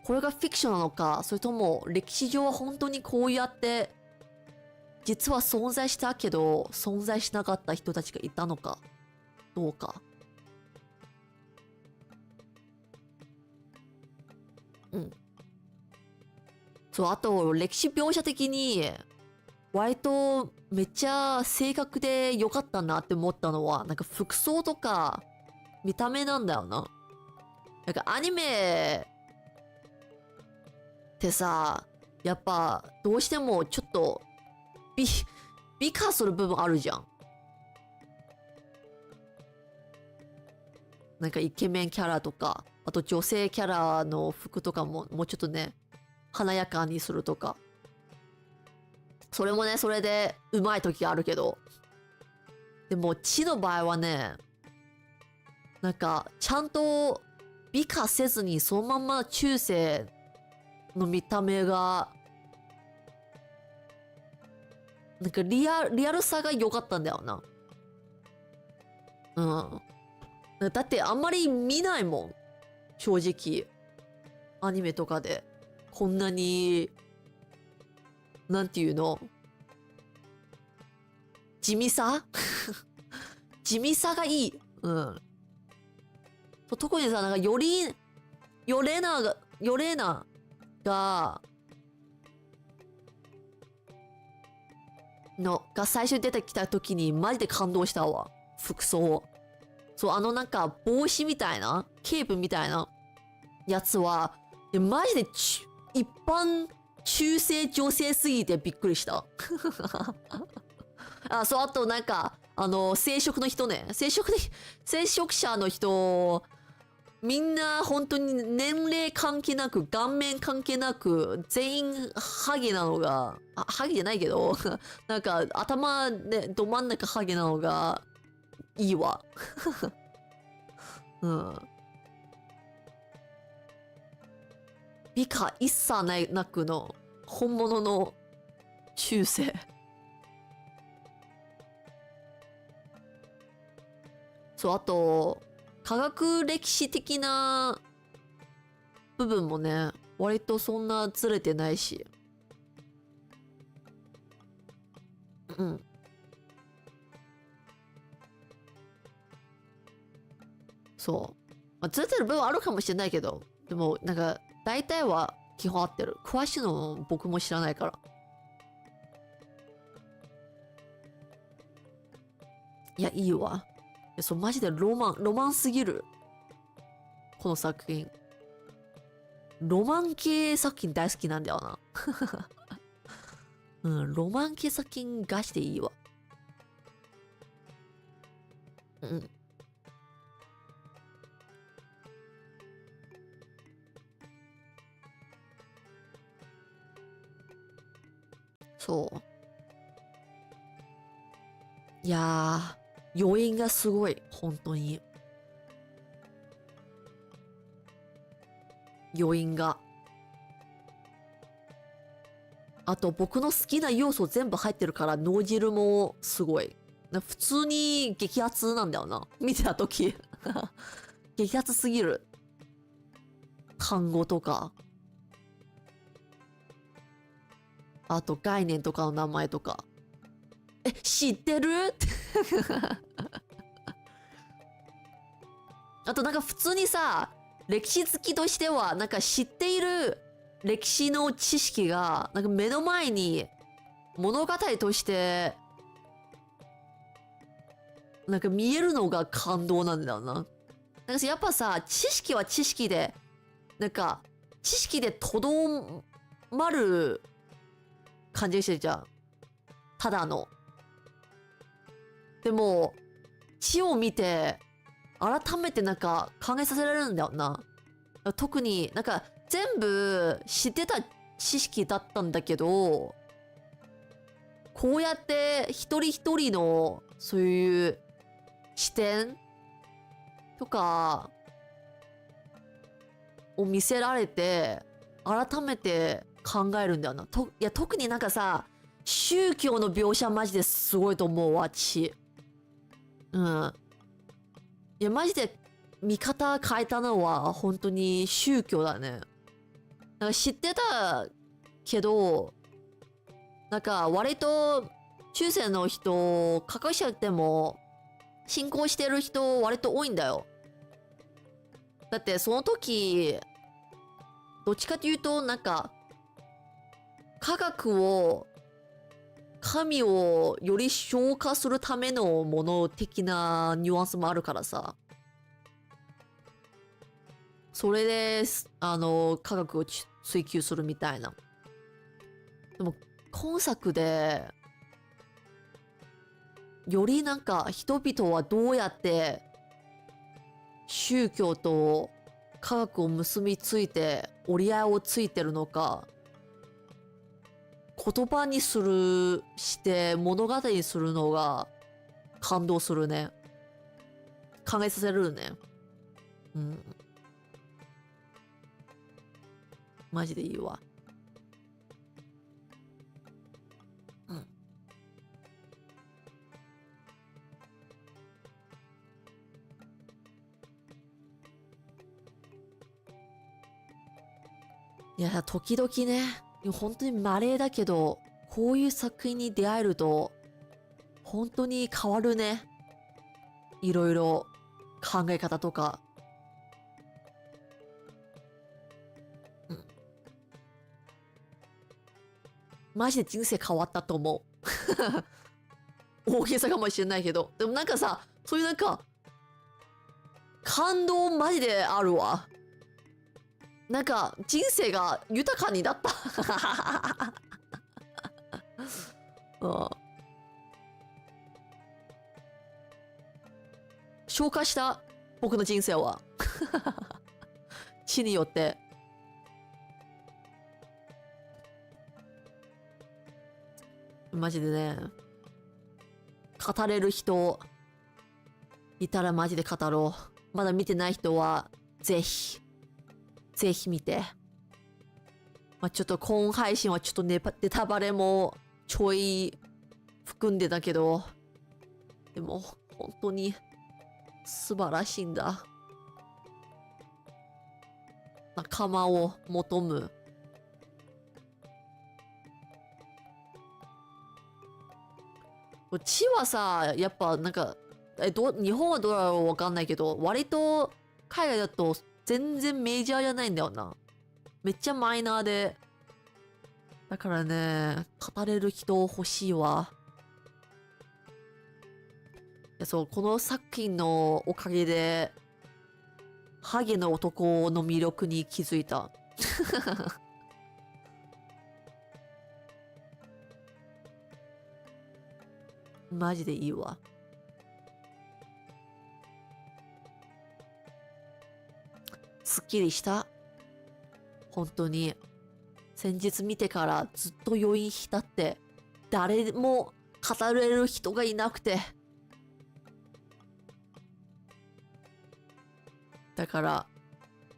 これがフィクションなのか、それとも歴史上は本当にこうやって実は存在したけど存在しなかった人たちがいたのかどうか。うん。そう、あと歴史描写的に割とめっちゃ正確で良かったなって思ったのは、なんか服装とか見た目なんだよな。なんかアニメってさ、やっぱどうしてもちょっと美化する部分あるじゃん。なんかイケメンキャラとか、あと女性キャラの服とかももうちょっとね、華やかにするとか。それもね、それでうまい時があるけど。でも、地の場合はね、なんか、ちゃんと美化せずにそのまま中世の見た目が、なんかリアルさが良かったんだよな。うん。だってあんまり見ないもん。正直。アニメとかで。こんなに、なんていうの？地味さ地味さがいい。うん。特にさ、なんかヨレナが、が最初に出てきた時にマジで感動したわ。服装。そう、なんか帽子みたいな、ケープみたいなやつは、マジで一般中性女性すぎてびっくりした。あ、そう、あとなんか、生殖の人ね。生殖者の人、みんな本当に年齢関係なく、顔面関係なく、全員ハゲなのが、ハゲじゃないけど、なんか頭ね、ど真ん中ハゲなのがいいわ。うん。美化一切なくの本物の中世。そう、あと、科学歴史的な部分もね、割とそんなずれてないし。うん。そう。まあ、ずれてる部分あるかもしれないけど、でも、なんか、大体は基本合ってる。詳しいの僕も知らないから。いや、いいわ。いや、そう、マジでロマンすぎる。この作品。ロマン系作品大好きなんだよな。うん、ロマン系作品がしていいわ。うん。そう。いやー、余韻がすごい、本当に。余韻が。あと、僕の好きな要素全部入ってるから、脳汁もすごい。普通に激アツなんだよな。見てたとき。激アツすぎる。単語とか。あと、概念とかの名前とか。知ってるあとなんか普通にさ、歴史好きとしては、なんか知っている歴史の知識が、なんか目の前に物語として、なんか見えるのが感動なんだよな。なんかやっぱさ、知識は知識で、なんか、知識でとどまる感じがしてるじゃん。ただの。でも、知を見て、改めてなんか考えさせられるんだよな。特になんか全部知ってた知識だったんだけど、こうやって一人一人のそういう視点とかを見せられて、改めて考えるんだよな。いや、特になんかさ、宗教の描写マジですごいと思うわ、私。うん。いや、マジで見方変えたのは本当に宗教だね。なんか知ってたけど、なんか割と中世の人、科学者でも信仰してる人割と多いんだよ。だってその時、どっちかというとなんか、科学を、神をより消化するためのもの的なニュアンスもあるからさ。それで、科学を追求するみたいな。でも、今作で、よりなんか人々はどうやって宗教と科学を結びついて折り合いをついてるのか、言葉にして物語にするのが感動するね。考えさせるね。うん。マジでいいわ。うん。いや、時々ね、本当に稀だけど、こういう作品に出会えると、本当に変わるね。いろいろ考え方とか。うん。マジで人生変わったと思う。大げさかもしれないけど。でもなんかさ、そういうなんか、感動マジであるわ。なんか、人生が豊かになった。うん。消化した。僕の人生は。死によって。マジでね。語れる人、いたらマジで語ろう。まだ見てない人は、ぜひ、ぜひ見て。まあ、ちょっと今配信はちょっとネタバレもちょい含んでたけど、でも本当に素晴らしいんだ。仲間を求む。地はさ、やっぱなんか、日本はどうだろうわかんないけど、割と海外だと全然メジャーじゃないんだよな。めっちゃマイナーで。だからね、語れる人欲しいわ。いやそう、この作品のおかげで、ハゲの男の魅力に気づいた。マジでいいわ。すっきりした。本当に。先日見てからずっと余韻浸って、誰も語れる人がいなくて。だから、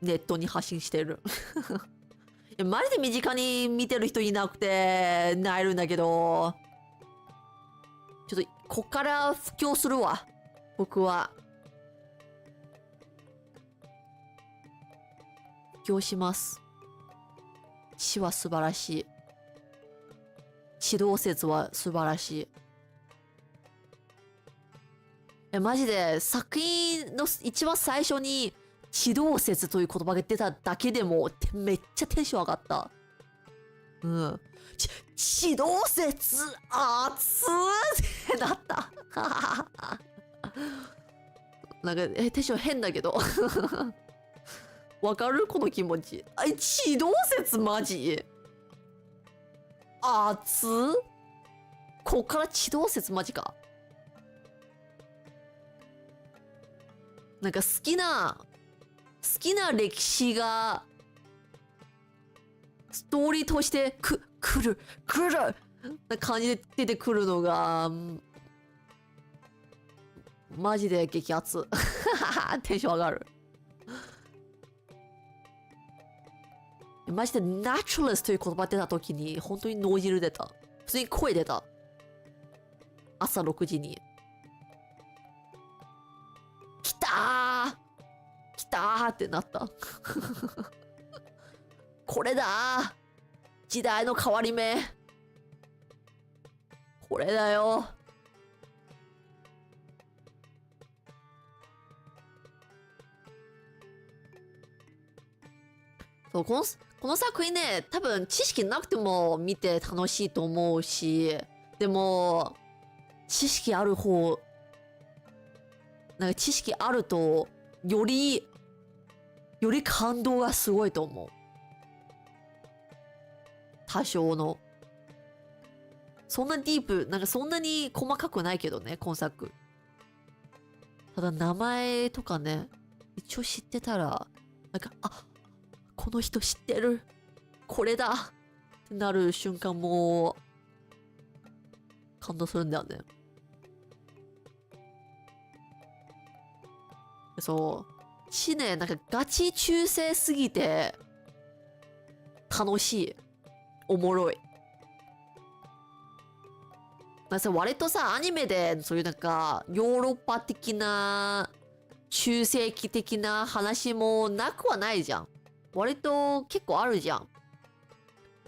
ネットに発信してる。いやマジで身近に見てる人いなくて、萎えるんだけど、ちょっと、こっから布教するわ。僕は。布教します。死は素晴らしい。地動説は素晴らしい。マジで、作品の一番最初に、地動説という言葉が出ただけでも、めっちゃテンション上がった。うん。地動説熱ーってなった。なんか、テンション変だけど。わかるこの気持ち。地動説マジ熱ーこっから地動説マジか。なんか好きな歴史が、ストーリーとして来るな感じで出てくるのが、マジで激アツ。テンション上がる。マジでナチュラルスという言葉出た時に、本当に脳汁出た。普通に声出た。朝6時に。来たーってなった。これだー時代の変わり目。これだよ。そう、この作品ね、多分知識なくても見て楽しいと思うし、でも、知識ある方、なんか知識あると、より感動がすごいと思う。多少の。そんなディープ、なんかそんなに細かくないけどね、今作。ただ名前とかね、一応知ってたら、なんか、この人知ってる。これだってなる瞬間も、感動するんだよね。そう。ね、なんかガチ中性すぎて、楽しい。おもろい。なんか割とさ、アニメで、そういうなんか、ヨーロッパ的な、中世紀的な話もなくはないじゃん。割と結構あるじゃん。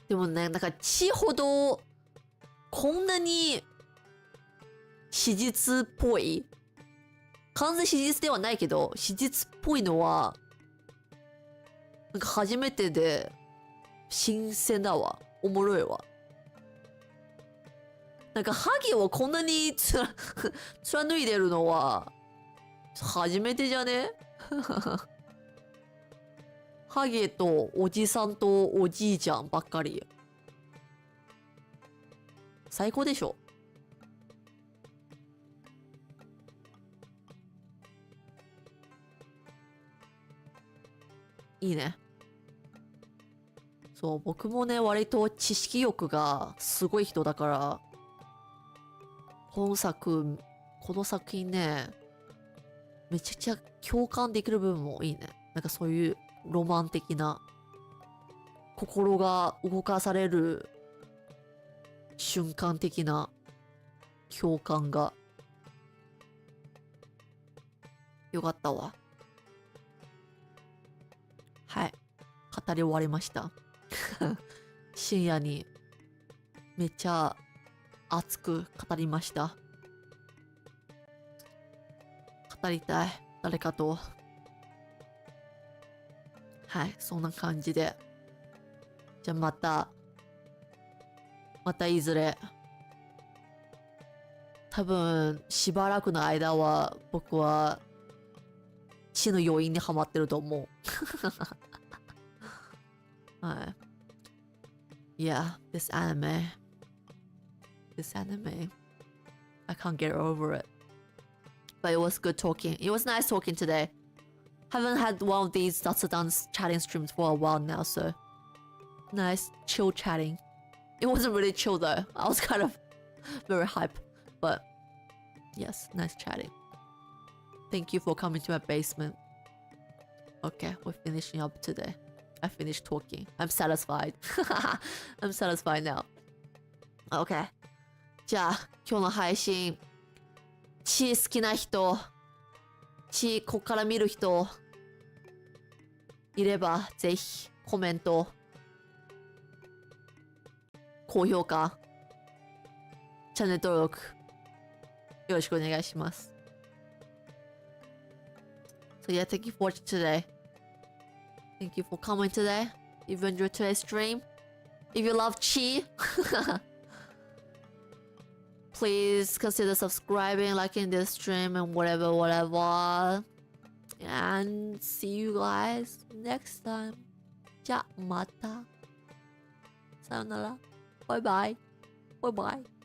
でもね、なんか血ほど、こんなに、史実っぽい、完全史実ではないけど、史実っぽいのは、なんか初めてで、新鮮だわ。おもろいわ。なんかハゲをこんなに貫いてるのは、初めてじゃねハゲとおじさんとおじいちゃんばっかり。最高でしょ。いいね。そう、僕もね、割と知識欲がすごい人だから、この作品ね、めちゃくちゃ共感できる部分もいいね。なんかそういうロマン的な、心が動かされる瞬間的な共感が。よかったわ。はい。語り終わりました。深夜にめっちゃ熱く語りました。語りたい。誰かと。はい。そんな感じで。じゃあまたいずれ。多分、しばらくの間は僕は死の要因にはまってると思う。Yeah, this anime. I can't get over it. But it was good talking. It was nice talking today. Haven't had one of these Datsudan chatting streams for a while now, so nice chill chatting. It wasn't really chill though. I was kind of very hype, but yes, nice chatting. Thank you for coming to my basement. Okay, we're finishing up today. I finished talking. I'm satisfied. I'm satisfied now. Okay. じゃあ、今日の配信、血好きな人、血こっから見る人いれば、ぜひコメント、高評価、チャンネル登録、よろしくお願いします。So yeah, thank you for watching today. Thank you for coming today. If you enjoyed today's stream, if you love Chi, please consider subscribing, liking this stream, and whatever. And see you guys next time. じゃあまた。さよなら。バイバイ。バイバイ。